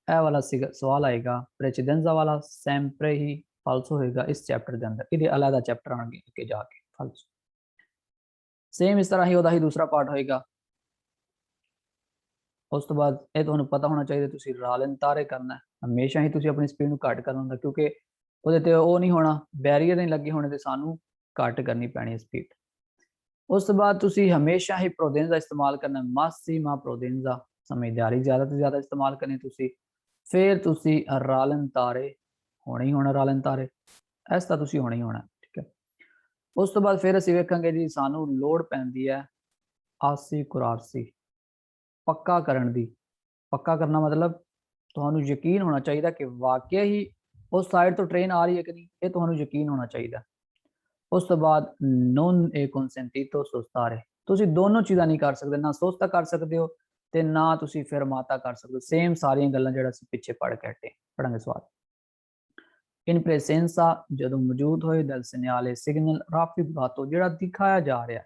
ਇਹ वाला सवाल आएगा प्रेसिडेंजा वाला sempre ही फाल्सो होएगा इस चैप्टर के अंदर, ये अलग चैप्टर आएंगे आगे जाके फाल्सो। सेम इस तरह ही ਉਹਦਾ ही दूसरा पार्ट होएगा। उस तो बाद ਇਹ ਤੁਹਾਨੂੰ ਪਤਾ ਹੋਣਾ ਚਾਹੀਦਾ ਤੁਸੀਂ ਰਾਲਨ ਤਾਰੇ ਕਰਨਾ ਹੈ, ਹਮੇਸ਼ਾ ਹੀ ਤੁਸੀਂ ਆਪਣੀ ਸਪੀਡ ਨੂੰ ਘੱਟ ਕਰਨਾ ਹੁੰਦਾ, ਕਿਉਂਕਿ ਉਹਦੇ ਤੇ ਉਹ ਨਹੀਂ ਹੋਣਾ, ਬੈਰੀਅਰ ਨਹੀਂ ਲੱਗੇ ਹੋਣੇ ਤੇ ਸਾਨੂੰ ਘੱਟ ਕਰਨੀ ਪੈਣੀ ਹੈ ਸਪੀਡ। ਉਸ ਤੋਂ ਬਾਅਦ ਤੁਸੀਂ ਹਮੇਸ਼ਾ ਹੀ प्रोडेंजा इस्तेमाल करना, मासिमा प्रोडेंजा, समझदारी ज़्यादा तो ज़्यादा इस्तेमाल करनी ਤੁਸੀਂ। फिर ਤੁਸੀਂ ਰਾਲਨ ਤਾਰੇ होने ही होना, रालन तारे ऐसा ਤੁਸੀਂ होना ही होना, ठीक है। ਉਸ ਤੋਂ ਬਾਅਦ ਫਿਰ ਅਸੀਂ ਵੇਖਾਂਗੇ ਜੀ ਸਾਨੂੰ ਲੋੜ ਪੈਂਦੀ ਹੈ ਆਰਸੀ ਕੁਰਾਰਸੀ ਪੱਕਾ ਕਰਨ ਦੀ। ਪੱਕਾ ਕਰਨਾ ਮਤਲਬ ਤੁਹਾਨੂੰ ਯਕੀਨ ਹੋਣਾ ਚਾਹੀਦਾ ਕਿ ਵਾਕਿਆ ਹੀ ਉਸ ਸਾਈਡ ਤੋਂ ਟ੍ਰੇਨ ਆ ਰਹੀ ਹੈ ਕਿ ਨਹੀਂ, ਇਹ ਤੁਹਾਨੂੰ ਯਕੀਨ ਹੋਣਾ ਚਾਹੀਦਾ। ਉਸ ਤੋਂ ਬਾਅਦ non e consentito sostare, ਤੁਸੀਂ ਦੋਨੋਂ ਚੀਜ਼ਾਂ ਨਹੀਂ ਕਰ ਸਕਦੇ, ਨਾ ਸੋਸਤਾ ਕਰ ਸਕਦੇ ਹੋ ਤੇ ਨਾ ਤੁਸੀਂ fermata ਕਰ ਸਕਦੇ ਹੋ। ਸੇਮ ਸਾਰੀਆਂ ਗੱਲਾਂ ਜਿਹੜਾ ਅਸੀਂ ਪਿੱਛੇ ਪੜ੍ਹ ਕੇ ਹਟੇ। ਪੜਾਂਗੇ ਸਵਾਲ। in presenza ਜਦੋਂ ਮੌਜੂਦ ਹੋਏ del segnale signal raffigurato ਜਿਹੜਾ ਦਿਖਾਇਆ ਜਾ ਰਿਹਾ,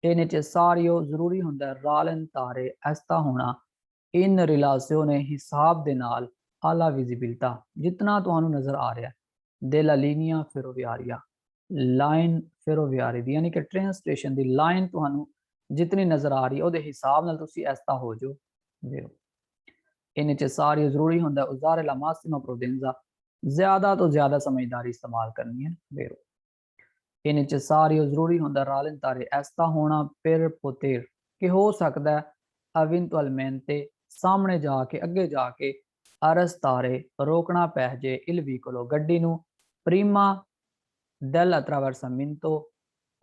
ਇਹ necessario ਜ਼ਰੂਰੀ ਹੁੰਦਾ, rallentare ਐਸਾ ਹੋਣਾ in relazione ਹਿਸਾਬ ਦੇ ਨਾਲ alla visibilità ਜਿਤਨਾ ਤੁਹਾਨੂੰ ਨਜ਼ਰ ਆ ਰਿਹਾ della linea ferroviaria ਲਾਈਨ ਫੈਰੋਵਿਆਰੀ ਦੀ, ਯਾਨੀ ਕਿ ਟ੍ਰੇਨ ਸਟੇਸ਼ਨ ਦੀ ਲਾਈਨ ਤੁਹਾਨੂੰ ਜਿਤਨੀ ਨਜ਼ਰ ਆ ਰਹੀ ਉਹਦੇ ਹਿਸਾਬ ਨਾਲ ਤੁਸੀਂ ਐਸਾ ਹੋ ਜਾਓ। ਵੇਰੋ ਇਹ necessario ਜ਼ਰੂਰੀ ਹੁੰਦਾ usare la massima prudenza ਜ਼ਿਆਦਾ ਤੋਂ ਜ਼ਿਆਦਾ ਸਮਝਦਾਰੀ ਇਸਤੇਮਾਲ ਕਰਨੀ ਹੈ। ਵੇਰੋ ਇਹ necessario ਜ਼ਰੂਰੀ ਹੁੰਦਾ rallentare ਐਸਾ ਹੋਣਾ per poter ਕਿ ਹੋ ਸਕਦਾ eventualmente ਸਾਹਮਣੇ ਜਾ ਕੇ ਅੱਗੇ ਜਾ ਕੇ arrestare ਰੋਕਣਾ ਪੈ ਜੇ il vicolo ਗੱਡੀ ਨੂੰ prima del attraversamento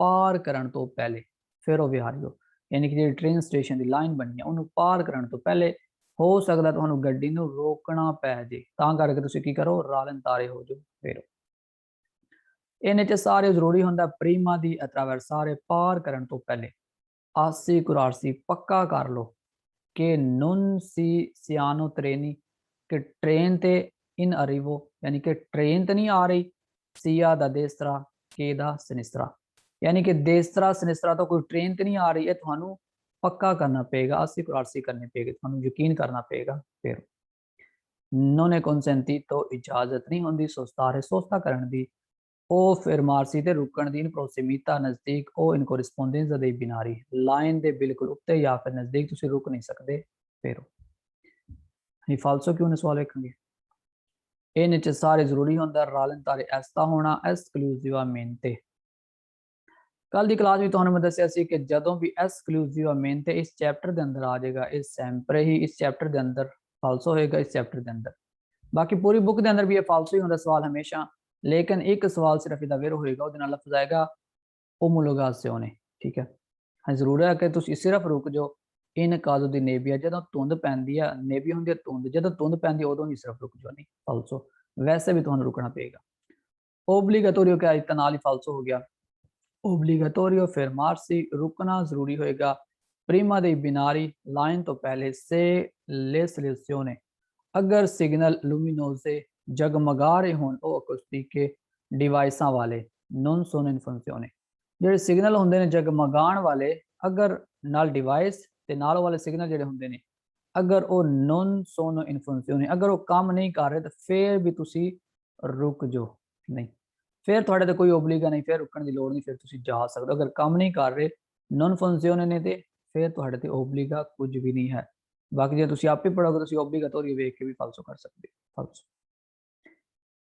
ਪਾਰ ਕਰਨ ਤੋਂ ਪਹਿਲੇ ਫੈਰੋਵਿਆਰੀਓ ਯਾਨੀ ਕਿ ਜਿਹੜੀ ਟ੍ਰੇਨ ਸਟੇਸ਼ਨ ਦੀ ਲਾਈਨ ਬਣੀ ਹੈ ਉਹਨੂੰ ਪਾਰ ਕਰਨ ਤੋਂ ਪਹਿਲੇ ਹੋ ਸਕਦਾ ਤੁਹਾਨੂੰ ਗੱਡੀ ਨੂੰ ਰੋਕਣਾ ਪੈ ਜੇ, ਤਾਂ ਕਰਕੇ ਤੁਸੀਂ ਕੀ ਕਰੋ rallentare ਹੋ ਜਾਓ। ਫਿਰ ਇਹ necessario ਜ਼ਰੂਰੀ ਹੁੰਦਾ prima di attraversare ਪਾਰ ਕਰਨ ਤੋਂ ਪਹਿਲੇ assicurarsi ਪੱਕਾ ਕਰ ਲਓ ਕਿ non si siano treni ਕਿ ਟ੍ਰੇਨ ਤੇ in arrivo ਯਾਨੀ ਕਿ ਟ੍ਰੇਨ ਤੇ ਨਹੀਂ ਆ ਰਹੀ sia da destra che da sinistra यानी कि destra sinistra तो कोई ट्रेन तो नहीं आ रही है, ਤੁਹਾਨੂੰ पक्का करना पेगा assicurarsi करनी पेगी, ਤੁਹਾਨੂੰ ਯਕੀਨ करना पेगा। फिर non è consentito इजाजत नहीं होंदी sostare सोस्ता ਕਰਨ ਦੀ o fermarsi ਤੇ ਰੁਕਣ ਦੀ in prossimità ਨਜ਼ਦੀਕ o in corrispondenza dei binari line ਦੇ ਬਿਲਕੁਲ ਉੱਤੇ ਜਾਂ ਫਿਰ ਨਜ਼ਦੀਕ ਤੁਸੀਂ ਰੁਕ ਨਹੀਂ ਸਕਦੇ। ਫਿਰ ਇਹ ਫਾਲਸੋ ਕਿਉਂ ਨੇ ਸਵਾਲ ਵੇਖਾਂਗੇ। ਇਹ necessario ਜ਼ਰੂਰੀ ਹੁੰਦਾ rallentare ਐਸਾ ਹੋਣਾ esclusivamente। ਕੱਲ ਦੀ ਕਲਾਸ ਵਿੱਚ ਤੁਹਾਨੂੰ ਮੈਂ ਦੱਸਿਆ ਸੀ ਕਿ ਜਦੋਂ ਵੀ esclusivamente ਇਸ ਚੈਪਟਰ ਦੇ ਅੰਦਰ ਆ ਜਾਏਗਾ ਇਹ sempre ਹੀ ਇਸ ਚੈਪਟਰ ਦੇ ਅੰਦਰ ਫਾਲਸੋ ਹੋਏਗਾ ਇਸ ਚੈਪਟਰ ਦੇ ਅੰਦਰ। ਬਾਕੀ ਪੂਰੀ ਬੁੱਕ ਦੇ ਅੰਦਰ ਵੀ ਇਹ ਫਾਲਸੋ ਹੀ ਹੁੰਦਾ ਸਵਾਲ ਹਮੇਸ਼ਾ, ਲੇਕਿਨ ਇੱਕ ਸਵਾਲ ਸਿਰਫ ਇਹਦਾ ਵੇਰ ਹੋਏਗਾ, ਉਹਦੇ ਨਾਲ ਲਫ਼ਜ਼ ਆਏਗਾ omologazione। ਠੀਕ ਹੈ, ਹਾਂ ਜ਼ਰੂਰ ਹੈ ਕਿ ਤੁਸੀਂ ਸਿਰਫ ਰੁਕ ਜਾਓ ਇਨ ਕਾਜ਼ੋ ਦੀ ਨੇਬੀਆ, ਜਦੋਂ ਧੁੰਦ ਪੈਂਦੀ ਹੈ ਨੇਬੀ ਹੁੰਦੀ ਹੈ ਧੁੰਦ, ਜਦੋਂ ਧੁੰਦ ਪੈਂਦੀ ਉਦੋਂ ਹੀ ਸਿਰਫ ਰੁਕ ਜਾਓ, ਨਹੀਂ ਫਾਲਸੋ ਵੈਸੇ ਵੀ ਤੁਹਾਨੂੰ ਰੁਕਣਾ ਪਏਗਾ। ਓਬਲੀਗੇਟੋਰੀਓ ਕਿਆ ਇਤਨਾ ਨਾਲ ਹੀ ਫਾਲਸੋ ਹੋ ਗਿਆ। ओब्लिगाटोरियो fermarsi रुकना जरूरी होएगा prima dei binari लाइन तो पहले से le selezione अगर सिग्नल लुमिनोसे जगमगा रहे हों ओ अकोस्टिके डिवाइसां वाले non sono in funzione ਜਿਹੜੇ ਸਿਗਨਲ ਹੁੰਦੇ ਨੇ ਜਗਮਗਾਣ ਵਾਲੇ ਅਗਰ ਨਾਲ ਡਿਵਾਈਸ ਤੇ ਨਾਲ ਵਾਲੇ ਸਿਗਨਲ ਜਿਹੜੇ ਹੁੰਦੇ ਨੇ ਅਗਰ ਉਹ non sono in funzione ਅਗਰ ਉਹ ਕੰਮ ਨਹੀਂ ਕਰ ਰਹੇ ਤਾਂ ਫਿਰ ਵੀ ਤੁਸੀਂ ਰੁਕ ਜਾਓ, ਨਹੀਂ ਫਿਰ ਤੁਹਾਡੇ ਤੇ ਕੋਈ ਓਬਲੀਗਾ ਨਹੀਂ, ਫਿਰ ਰੁਕਣ ਦੀ ਲੋੜ ਨਹੀਂ, ਫਿਰ ਤੁਸੀਂ ਜਾ ਸਕਦੇ ਹੋ। ਅਗਰ ਕੰਮ ਨਹੀਂ ਕਰ ਰਹੇ ਨਨ ਫੰਕਸ਼ਨਲ ਨੇ ਤੇ ਫਿਰ ਤੁਹਾਡੇ ਤੇ ਓਬਲੀਗਾ ਕੁਝ ਵੀ ਨਹੀਂ ਹੈ। ਬਾਕੀ ਜੇ ਤੁਸੀਂ ਆਪੇ ਪੜੋਗੇ ਤੁਸੀਂ ਓਬਲੀਗਾਟੋਰੀਓ ਵੇਖ ਕੇ ਵੀ ਫਾਲਸੋ ਕਰ ਸਕਦੇ ਹੋ। ਫਾਲਸੋ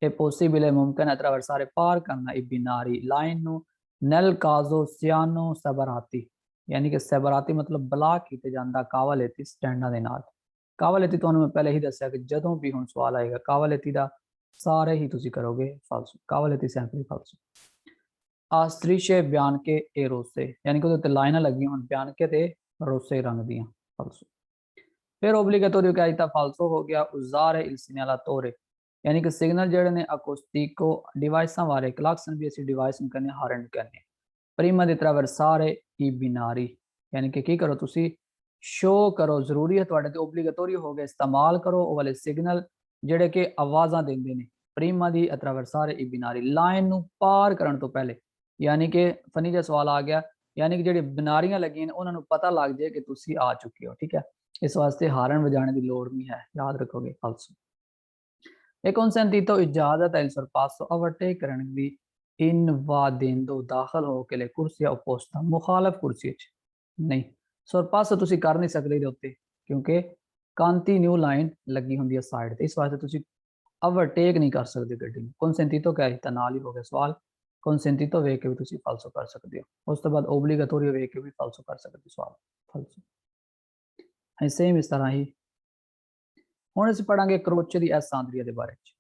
ਇਹ ਪੋਸੀਬਲ ਹੈ, ਮੁਮਕਿਨ ਹੈ attraversare ਪਾਰ ਕਰਨਾ ਇਹ ਬਿਨਾਰੀ ਲਾਈਨ ਨੂੰ nel caso siano separati ਯਾਨੀ ਕਿ ਸੈਬਰਾਤੀ ਮਤਲਬ ਬਲਾਕ ਕੀਤੇ ਜਾਂਦਾ ਕਾਵਾਲੇਤੀ ਸਟੈਂਡਾਂ ਦੇ ਨਾਲ। ਕਾਵਾਲੇਤੀ ਤੁਹਾਨੂੰ ਮੈਂ ਪਹਿਲੇ ਹੀ ਦੱਸਿਆ ਕਿ ਜਦੋਂ ਵੀ ਹੁਣ ਸਵਾਲ ਆਏਗਾ ਕਾਵਾਲੇਤੀ ਦਾ ਸਾਰੇ ਹੀ ਤੁਸੀਂ ਕਰੋਗੇ ਫਾਲਸੋ। ਕਾਵਾਲੇਤੀ ਸੈਂਪਲ ਫਾਲਸੋ। ਆਸਤ੍ਰਿਸ਼ੇ ਬਿਆਨਕੇ ਏ ਰੋਸੇ ਯਾਨੀ ਕਿ ਉਹਦੇ ਉੱਤੇ ਲਾਈਨਾਂ ਲੱਗੀਆਂ ਹੁਣ ਬਿਆਨਕੇ ਤੇ ਰੋਸੇ ਰੰਗ ਦੀਆਂ ਫਾਲਸੋ। ਫਿਰ ਓਬਲੀਗੇਟੋਰੀਓ ਕਿਆ ਦਿੱਤਾ ਫਾਲਸੋ ਹੋ ਗਿਆ ਉਜ਼ਾਰੇ ਇਲ ਸੀਨਾਲਾਤੋਰੇ ਯਾਨੀ ਕਿ ਸਿਗਨਲ ਜਿਹੜੇ ਨੇ ਅਕੋਸਟਿਕੋ ਡਿਵਾਈਸਾਂ ਵਾਲੇ ਕਲਾਕਸਨ ਵੀ ਅਸੀਂ ਡਿਵਾਈਸ ਨੂੰ ਕਹਿੰਦੇ ਹਾਰਨ ਕਹਿੰਦੇ ਪ੍ਰੀਮਾ ਦੀ traversare i binari ਯਾਨੀ ਕਿ ਕੀ ਕਰੋ ਤੁਸੀਂ ਸ਼ੋ ਕਰੋ, ਜ਼ਰੂਰੀ ਹੈ ਤੁਹਾਡੇ ਤੇ ਓਬਲੀਗੇਟੋਰੀਓ ਹੋ ਗਿਆ ਇਸਤੇਮਾਲ ਕਰੋ ਉਹ ਵਾਲੇ ਸਿਗਨਲ ਜਿਹੜੇ ਕਿ ਆਵਾਜ਼ਾਂ ਦਿੰਦੇ ਨੇ ਪ੍ਰੀਮਾ ਦੀ attraversare i binari ਲਾਈਨ ਨੂੰ ਪਾਰ ਕਰਨ ਤੋਂ ਪਹਿਲੇ। ਯਾਨੀ ਕਿ ਫਨੀ ਜਿਹਾ ਸਵਾਲ ਆ ਗਿਆ, ਯਾਨੀ ਕਿ ਜਿਹੜੇ ਬਿਨਾਰੀਆਂ ਲੱਗੀਆਂ ਨੇ ਉਹਨਾਂ ਨੂੰ ਪਤਾ ਲੱਗ ਜਾਏ ਕਿ ਤੁਸੀਂ ਆ ਚੁੱਕੇ ਹੋ। ਠੀਕ ਹੈ, ਇਸ ਵਾਸਤੇ ਹਾਰਨ ਵਜਾਣੇ ਦੀ ਲੋੜ ਨਹੀਂ ਹੈ, ਯਾਦ ਰੱਖੋਗੇ ਫਾਲਸੋ। ਇਹ consentito ਇਜਾਜ਼ਤ ਹੈ sorpasso overtake ਕਰਨ ਦੀ invadendo ਦਾਖਲ ਹੋ ਕੇ ਲੈ ਕੁਰਸੀ opposta ਮੁਖਾਲਫ ਕੁਰਸੀ 'ਚ ਨਹੀਂ sorpasso ਤੁਸੀਂ ਕਰ ਨਹੀਂ ਸਕਦੇ ਇਹਦੇ ਉੱਤੇ ਕਿਉਂਕਿ ਕੰਟੀਨਿਊ ਲਾਈਨ ਲੱਗੀ ਹੁੰਦੀ ਹੈ ਸਾਈਡ ਤੇ, ਇਸ ਵਾਸਤੇ ਤੁਸੀਂ overtake ਨਹੀਂ ਕਰ ਸਕਦੇ ਗੱਡੀ ਨੂੰ। consentito ਕਿਹਾ ਤਾਂ ਨਾਲ ਹੀ ਹੋ ਗਿਆ ਸਵਾਲ। consentito ਵੇਖ ਕੇ ਵੀ ਤੁਸੀਂ ਫਾਲਸੋ ਕਰ ਸਕਦੇ ਹੋ। ਉਸ ਤੋਂ ਬਾਅਦ ਓਬਲੀਗੇਟੋਰੀਓ ਵੇਖ ਕੇ ਵੀ ਫਾਲਸੋ ਕਰ ਸਕਦੇ ਹੋ ਸਵਾਲ ਫਾਲਸੋ ਹੈ। ਸੇਮ ਇਸ ਤਰ੍ਹਾਂ ਹੀ ਹੁਣ ਅਸੀਂ ਪੜਾਂਗੇ ਕਰੋਚੇ ਦੀ ਐਸਾਂਦਰੀਆ ਦੇ ਬਾਰੇ 'ਚ।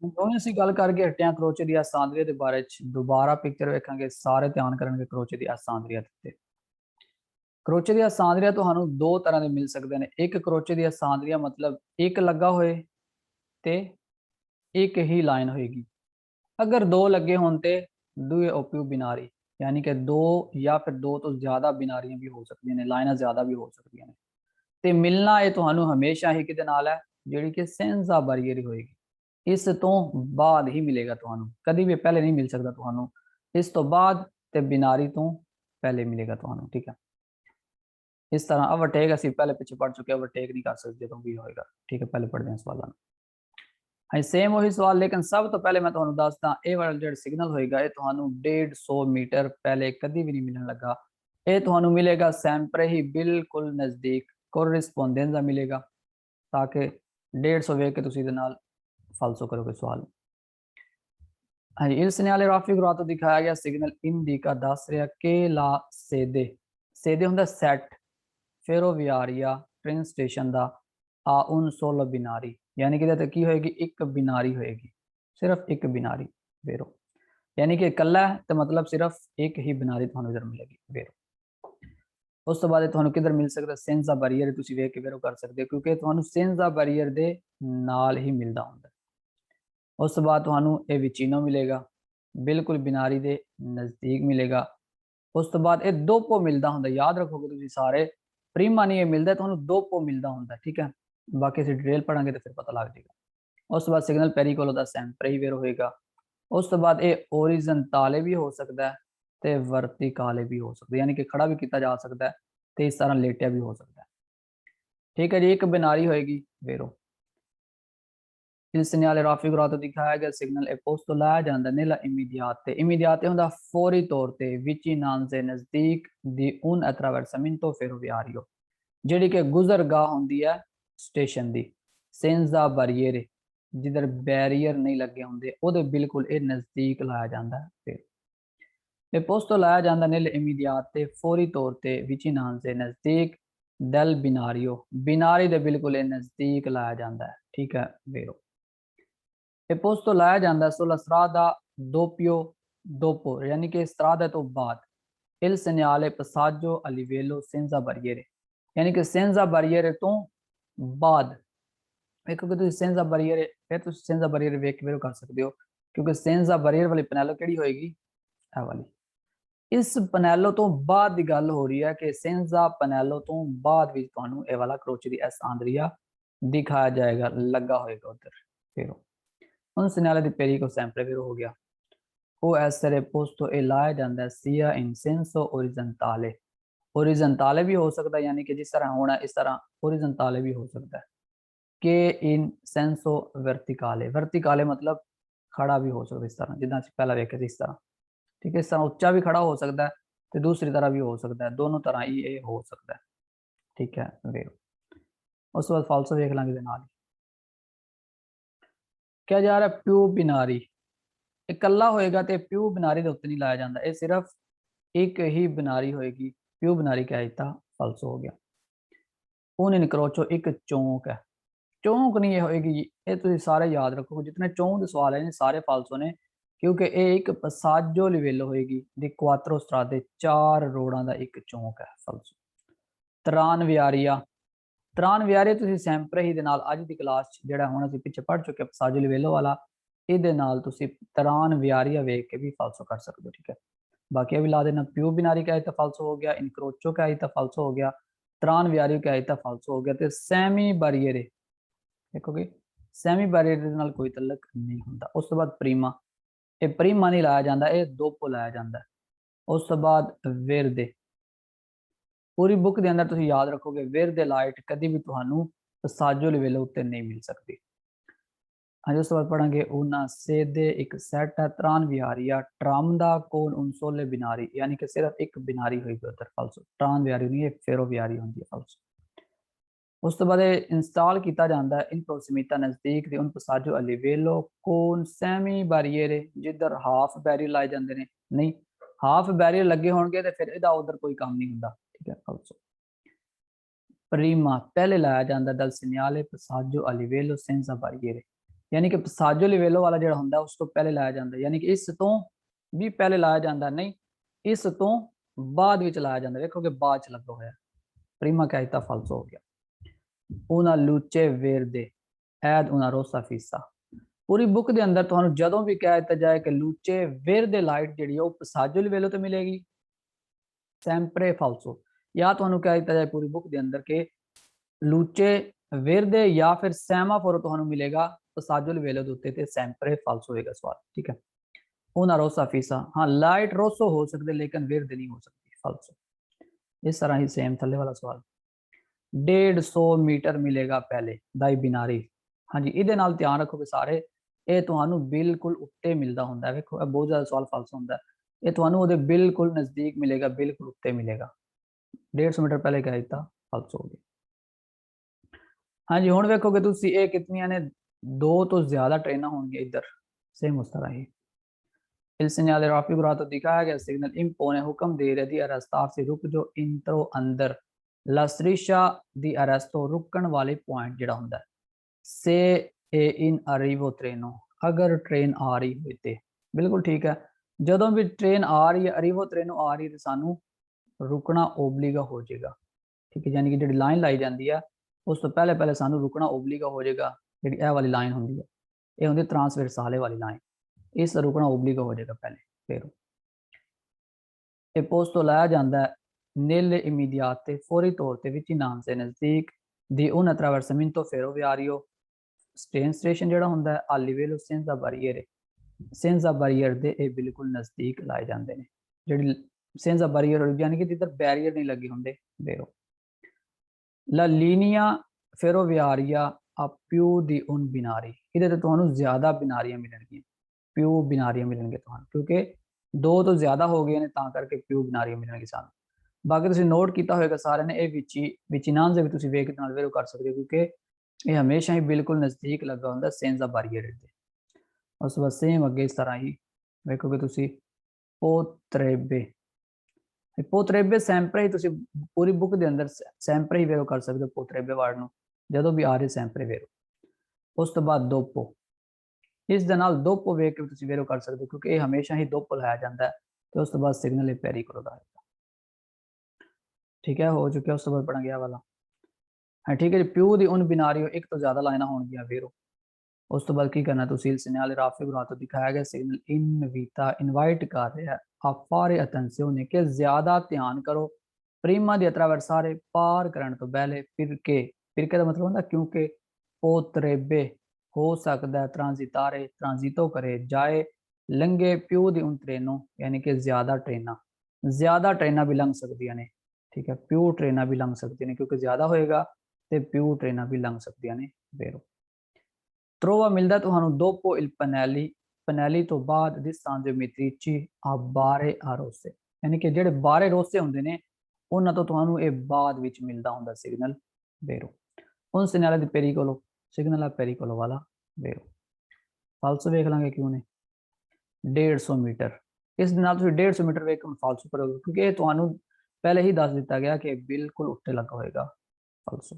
ਹੁਣ ਅਸੀਂ ਗੱਲ ਕਰਕੇ ਹਟਿਆ ਕਰੋਚੇ ਦੀ ਅਸਾਂਦਰੀਅਤ ਦੇ ਬਾਰੇ ਚ ਦੁਬਾਰਾ ਪਿਕਚਰ ਵੇਖਾਂਗੇ ਸਾਰੇ ਧਿਆਨ ਕਰਨਗੇ ਕਰੋਚੇ ਦੀ ਅਸਾਂਦਰੀਅਤ ਤੇ ਕਰੋਚੇ ਦੀ ਅਸਾਂਦਰੀਅਤ ਤੁਹਾਨੂੰ ਦੋ ਤਰ੍ਹਾਂ ਦੇ ਮਿਲ ਸਕਦੇ ਨੇ ਇੱਕ ਕਰੋਚੇ ਦੀ ਅਸਾਂਦਰੀਅਤ ਮਤਲਬ ਇੱਕ ਲੱਗਾ ਹੋਏ ਤੇ ਇੱਕ ਹੀ ਲਾइन होएगी अगर दो लगे हों तो दुए ओपीयू बिनारी यानी कि दो या फिर दो तो ज़्यादा बिनारियां भी हो सकती हैं लाइनां ज़्यादा भी हो सकती हैं तो मिलना ये तो हमेशा ही किते नाल है जिहड़ी कि सेंसा बैरियर होएगी इस तो बाद ही मिलेगा तो कभी भी पहले नहीं मिल सकता तो इस तो बाद ते बिनारी तो पहले मिलेगा तो ठीक है इस तरह ओवरटेक असीं पहले पीछे पढ़ चुके ओवरटेक नहीं कर सकते तो भी होएगा ठीक है पहले पढ़ते हैं सवालों में हाँ सेम वही सवाल लेकिन सब तो पहले मैं तुहानू दसदा ये वाला जो सिग्नल होएगा ये तुहानू 150 मीटर पहले कभी भी नहीं मिलने लगा ये तुहानू मिलेगा सैंपरे ही बिल्कुल नज़दीक कोरिस्पोंडेंस मिलेगा ताकि 150 वेख के तुसीं इहदे नाल फालसो करोगे सवाल हाँ जी इस सिग्नल राफी गुरा तो दिखाया गया सिग्नल इंडिका दस रहा के ला सेदे सेदे हुंदा सैट फेरोवियारिया ट्रेन स्टेशन दा आ उन सोलो बिनारी यानी कि की होएगी एक बिनारी होएगी सिर्फ एक बिनारी वेरो यानी कि कला है तो मतलब सिर्फ एक ही बिनारी तुहानू इधर मिलेगी वेरो उस तो बाद तुहानू किधर मिल सकता सेंसा बैरियर तुसीं वेख के वेरो कर सकते हो क्योंकि तुहानू सेंसा बैरियर दे नाल ही मिलता हुंदा उस तो बाद तुहानू ये विचिनो मिलेगा बिल्कुल बिनारी दे नज़दीक मिलेगा उस तो बाद ये दोपो मिलता हुंदा याद रखोगे तुसीं सारे प्रीमा नहीं ये मिलता तुहानू दोपो मिलता हुंदा ठीक है बाकी असीं डिटेल पढ़ांगे तो फिर पता लग जाएगा उस तो बाद सिग्नल पेरिकोलो दा सैंपरे ही वेरो होएगा उस तो बाद ये ओरिजेंटाले भी हो सकता है ते वर्टिकाले भी हो सकता है यानी कि खड़ा भी किया जा सकता है तो इस तरह लेटिया भी हो सकता है ठीक है जी एक बिनारी होएगी वेरो इस सिग्नल राफी गुरा तो दिखाया गया सिग्नल ए पोस्तो लाया जाता है नीला इमीडियाते हुंदा फौरी तौर ते विचिनान से नज़दीक दी उन अट्रावर्समिंतो फेरोवियारियो जिहड़ी कि गुजरगाह होंदी है स्टेशन दी सेंजा बैरियर जिधर बैरियर नहीं लगे होंगे वो बिल्कुल ये नज़दीक लाया जाता है फिर ये पोस्तो लाया जाता नील इमीडियाते फौरी तौर पर विचिनान से नज़दीक दल बिनारियो बिनारी दे बिल्कुल ये नज़दीक लाया जाता है ठीक है वेरो ये पोस्तो लाया जाता है सुला स्त्रादा दोपियो दोपो यानी कि स्त्रादा तो बाद इल सेनियाले पसाजो अलिवेलो सेंजा बैरियर यानी कि सेंजा बैरियर तो बाद वेखोगे तो सेंजा बैरियर फिर तो सेंजा बैरियर वेख के कर सकते हो क्योंकि सेंजा बैरियर वाली पैनलो केड़ी होएगी ए वाली इस पैनलो तो बाद की गल हो रही है कि सेंजा पैनलो तो बाद भी तुहानू ए वाला क्रोचे दी एसांद्रिया दिखाया जाएगा लगा होएगा उधर फिर उन सिग्नल दी पेरी को सैंपल फिर हो गया ओ एसरे पोस्तो ए लाया जाता है सिया इन सेंसो ओरिजेंटाले भी हो सकता है यानी कि जिस तरह होना इस तरह ओरिजेंटाले भी हो सकता है के इन सेंसो वर्टिकाले मतलब खड़ा भी हो सकता है इस तरह जिदा पहला देखे इस तरह ठीक है इस तरह उच्चा भी खड़ा हो सकता है तो दूसरी तरह भी हो सकता है दोनों तरह ही ये हो सकता है ठीक है वेरो उस बाद फालसो देख लेंगे नाल क्या जा रहा है प्यू बिनारी इकल्ला होएगा तो प्यू बिनारी के उत्ते नहीं लाया जाता ये सिर्फ एक ही बिनारी होएगी प्यू बिनारी क्या इतना फालसो हो गया उन इनक्रोचो एक चौंक है चौंक नहीं होएगी ये तुम सारे याद रखो जितने चौंक सवाल है सारे फालसो ने क्योंकि ये एक पसाजो लिवेलो होएगी दी क्वात्रो स्ट्रादे 4 रोडां दा एक चौंक है फालसो तरान वियारिया तुसीं सैंपरे ही दे नाल अज दी क्लास जिहड़ा हुण असीं पिछे पढ़ चुके पसाजो लिवेलो वाला इहदे नाल तुसीं तरान वियारिया वेख के भी फालसो कर सकते हो ठीक है बाकी अभी ला देना प्यू बिनारी का इतना फालसो हो गया इनक्रोचो का इतना फालसो हो गया तरान वियारियो का इतना फालसो हो गया तो सैमी बैरियर देखोगे सैमी बैरियर दे नाल कोई तलक नहीं होंदा उस तो बाद प्रीमा ये प्रीमा नहीं लाया जाता ये दोपो लाया जाता है उस तो बाद वेरदे पूरी बुक के अंदर तुम याद रखोगे वेरदे लाइट कभी भी तुहानू पसाजो लिवेलो उत्ते नहीं मिल सकती हाँ उस बाद पढ़ांगे उना सेदे एक सेट है तरान विहारिया ट्रामदा कोन उनसोले बिनारी यानी कि सिर्फ एक बिनारी हुई उधर फालसो ट्रान विहारी नहीं है फेरो विहारी होंगी है फालसो उस तो बाद इंस्टॉल किया जाता है इन प्रोसिमिता नज़दीक दे उन पसाजो अलिवेलो कोन सैमी बैरियर जिधर हाफ बैरियर लाए जाते हैं नहीं हाफ बैरियर लगे होंगे तो फिर इहदा उधर कोई काम नहीं होंदा ठीक है फालसो प्रीमा पहले लाया जाता दल सिग्नले पसाजो अलिवेलो सेंसा बैरियर यानी कि पसाजो लिवेलो वाला जो होंगे उस तो पहले लाया जाता है, यानी कि इस तो भी पहले लाया जाता नहीं, इस तो बाद विच लाया जाता। देखो कि बाद च लगा होया, प्रीमा कैरिता फाल्सो हो गया। उना लूचे वेरदे एड उना रोसा फीसा। पूरी बुक के अंदर तुहानू जदों भी कह दिता जाए कि लूचे वेरदे लाइट जी पसाजो लिवेलो तो मिलेगी सैंपरे फाल्सो, या तुहानू कह दिता जाए पूरी बुक के अंदर के लूचे वेरदे या फिर सैमाफोरो तुहानू मिलेगा पसाजो लिवेलो के उत्ते ते सैंपरे फाल्सो होएगा सवाल। ठीक है, उना रोसा फीसा, हाँ लाइट रोसो हो सकते लेकिन वेरदे नहीं हो सकती फाल्सो। इस तरह ही सेम थले वाला सवाल 150 मीटर मिलेगा पहले दाई बिनारी। हाँ जी, ये ध्यान रखो कि सारे ये तुहानू बिल्कुल उत्ते मिलता होंगे। देखो बहुत ज़्यादा सवाल फाल्सो होंगे, ये तुहानू उहदे बिल्कुल नज़दीक मिलेगा, बिल्कुल उत्ते मिलेगा। 150 मीटर पहले क्या दिता फाल्सो हो गया। हाँ जी, हुण वेखो कि तुसी ये कितनियां ने, 2 तो ज़्यादा ट्रेनां होंगी इधर, सेम उस तरह ही। Il segnale raffigurato दिखाया गया सिग्नल impone हुक्म दे रही थी arrestar से रुक जो इंट्रो अंदर la striscia di arresto रुकण वाले पॉइंट जिहड़ा हुंदा है से ए इन arrivo treno अगर ट्रेन आ रही होए ते। बिल्कुल ठीक है, जदों भी ट्रेन आ रही है arrivo treno आ रही है तो सानू रुकना ओबलीगा हो जाएगा। ठीक है, यानी कि जिहड़ी लाइन लाई जाती है उस तो पहले पहले सानू रुकना ओबलीगा हो जाएगा। जिहड़ी ए वाली लाइन होंदी है ये होंदी ट्रांसवर्साले वाली लाइन, इस रुकना ओबलीगा हो जाएगा पहले। फिर ये पोस्तो लाया जाता है नेले इमीडियाते फौरी तौर पर विचिनान से नज़दीक दी उन अट्रावर्समिंतो फेरोवियारियो ट्रेन स्टेशन जो होंगे आ लिवेलो सेंजा बैरियर सेंजा बैरियर दे ये बिल्कुल नज़दीक लाए जाते हैं। जी सेंजा बैरियर यानी कि जिधर बैरियर नहीं लगे होंगे वेरो ला लीनिया फेरोवियारिया आ प्यू दी उन बिनारी ये तो ज़्यादा बिनारियां मिलनगियां, प्यू बिनारियां मिलनगे तुहानू क्योंकि 2 तो ज़्यादा हो गए ने तां करके प्यू बिनारियां मिलनगी सानू। बाकी तुसीं नोट किया होगा सारे ने, विचिनान से भी तुसीं वेख के नाल वेरो कर सकते हो क्योंकि ये हमेशा ही बिल्कुल नज़दीक लगा होंदा सेंजा बैरियर दे। उस बाद सेम अगे इस तरह ही वेखोगे तुसीं पोत्रेबे पोत्रेबे सैंपरे ही तुसीं पूरी बुक के अंदर सैंपरे ही वेरो कर सकते हो पोत्रेबे वर्ड नूं जदों भी आ रहे सैंपरे वेरो। उस तो बाद दोपो इस दे नाल दोपो वेख के तुसीं वेरो कर सकते हो क्योंकि ये हमेशा ही दोपो लाया जाता है। तो उस तो बाद सिग्नल ये पेरिकोलो दा आएगा। ठीक है, हो चुका उस तो बाद पढ़ा गया वाला। हाँ ठीक है जी, प्यू दी उन बिनारियो एक तो ज़्यादा लाइना होणगियां वेरो। उस तो बाद की करना तुसीं सिग्नल राफिगुरातो दिखाया गया सिग्नल इन वीता इनवाइट कर रहा है आप फारे अटेंसियोने के ज़्यादा ध्यान करो प्रीमा दी अट्रावर्सारे पार करने तो पहले फिर का मतलब होंदा क्योंकि पोत्रेबे हो सकता है ट्रांजितारे ट्रांजितो करे जाए लंघे प्यू दी उन ट्रेनों यानी कि ज़्यादा ट्रेना भी लंघ सकदियां ने। ठीक है, प्यू ट्रेना भी लंघ सकदियां ने क्योंकि ज़्यादा होएगा तो प्यू ट्रेना भी लंघ सकदियां ने वेरो। ट्रोवा मिलता तुहानू दोपो इल पनैली पनैली तो बाद दिसां ज्योमेट्रीची आ बारे आ रोसे यानी कि जेडे बारे रोसे होंदे ने उन्हां तो तुहानू ये बाद विच मिलदा हुंदा सिग्नल वेरो। उन सिग्नल दी पेरिकोलो सिग्नल आ पेरिकोलो वाला वेरो। फाल्सो वेख लांगे क्यों ने 150 मीटर इस दे नाल तुसीं 150 मीटर वेख के फाल्सो करोगे क्योंकि ये तुहानू पहले ही दस दिता गया कि बिल्कुल उत्ते लगा होएगा फाल्सो।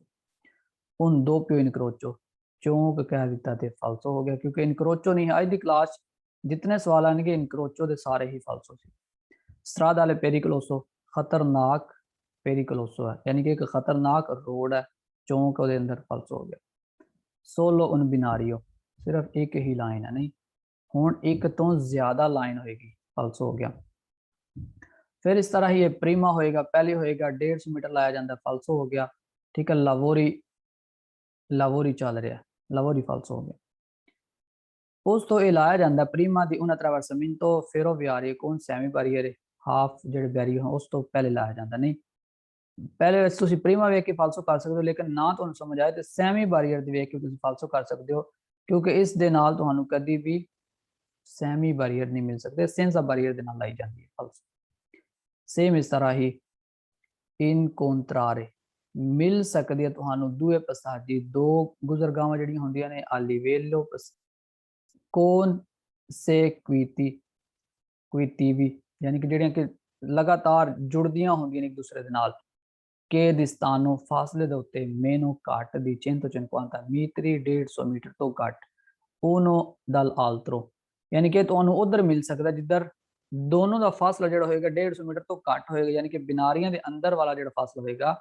उन दो प्यो इनक्रोचो चौंक कह दिता ते फाल्सो हो गया क्योंकि इनक्रोचो नहीं है। अज दी क्लास जितने सवाल आएंगे इनक्रोचो दे सारे ही फाल्सो सी। स्ट्रादाले पेरिकलोसो खतरनाक पेरिकलोसो है यानी कि एक खतरनाक रोड है, चौंक के अंदर फाल्सो हो गया। सोलो उन बिनारियो सिर्फ एक ही लाइन है नहीं हुण एक तो ज़्यादा लाइन होएगी फाल्सो हो गया। फिर इस तरह ही ये प्रीमा होएगा पहले होएगा 150 मीटर लाया जाता है फाल्सो हो गया। ठीक है, लावोरी चल रहा है लावोरी फाल्सो हो गया। उस तो लाया जाता प्रीमा दी उन अट्रावर्समिंतो फेरोवियारी कौन सैमी बैरियर हाफ जेडे बैरियर हैं उस तो पहले लाया जाता नहीं। पहले तुसीं प्रीमा वेख के फाल्सो कर सकते हो लेकिन ना तुहानू समझ आए तो सैमी बैरियर दी वेख के तुसीं फाल्सो कर सकते हो क्योंकि इस दे नाल तुहानू कदी भी सैमी बैरियर नहीं मिल सकते, सेंसा बैरियर दे नाल लाई जाती है फाल्सो। सेम इस तरह ही इन कोंत्रारे मिल सकती है तुहानू दूए पसाजी दो गुजरगावां जिहड़ियां होंदियां ने आलीवेलो कौन से क्वीती भी यानी कि जिहड़ियां कि लगातार जुड़दियां होंदियां एक दूसरे दे नाल के दिस्तानो फासले दे उत्ते मेनू घट दी 150 मीटर तो घट uno dall'altro, यानी कि ਤੁਹਾਨੂੰ ਉਧਰ ਮਿਲ ਸਕਦਾ ਜਿੱਧਰ ਦੋਨੋਂ ਦਾ ਫਾਸਲਾ ਜਿਹੜਾ ਹੋਏਗਾ 150 ਮੀਟਰ ਤੋਂ ਘੱਟ ਹੋਏਗਾ, ਯਾਨੀ ਕਿ ਬਿਨਾਰੀਆਂ ਦੇ ਅੰਦਰ ਵਾਲਾ ਜਿਹੜਾ ਫਾਸਲਾ ਹੋਏਗਾ,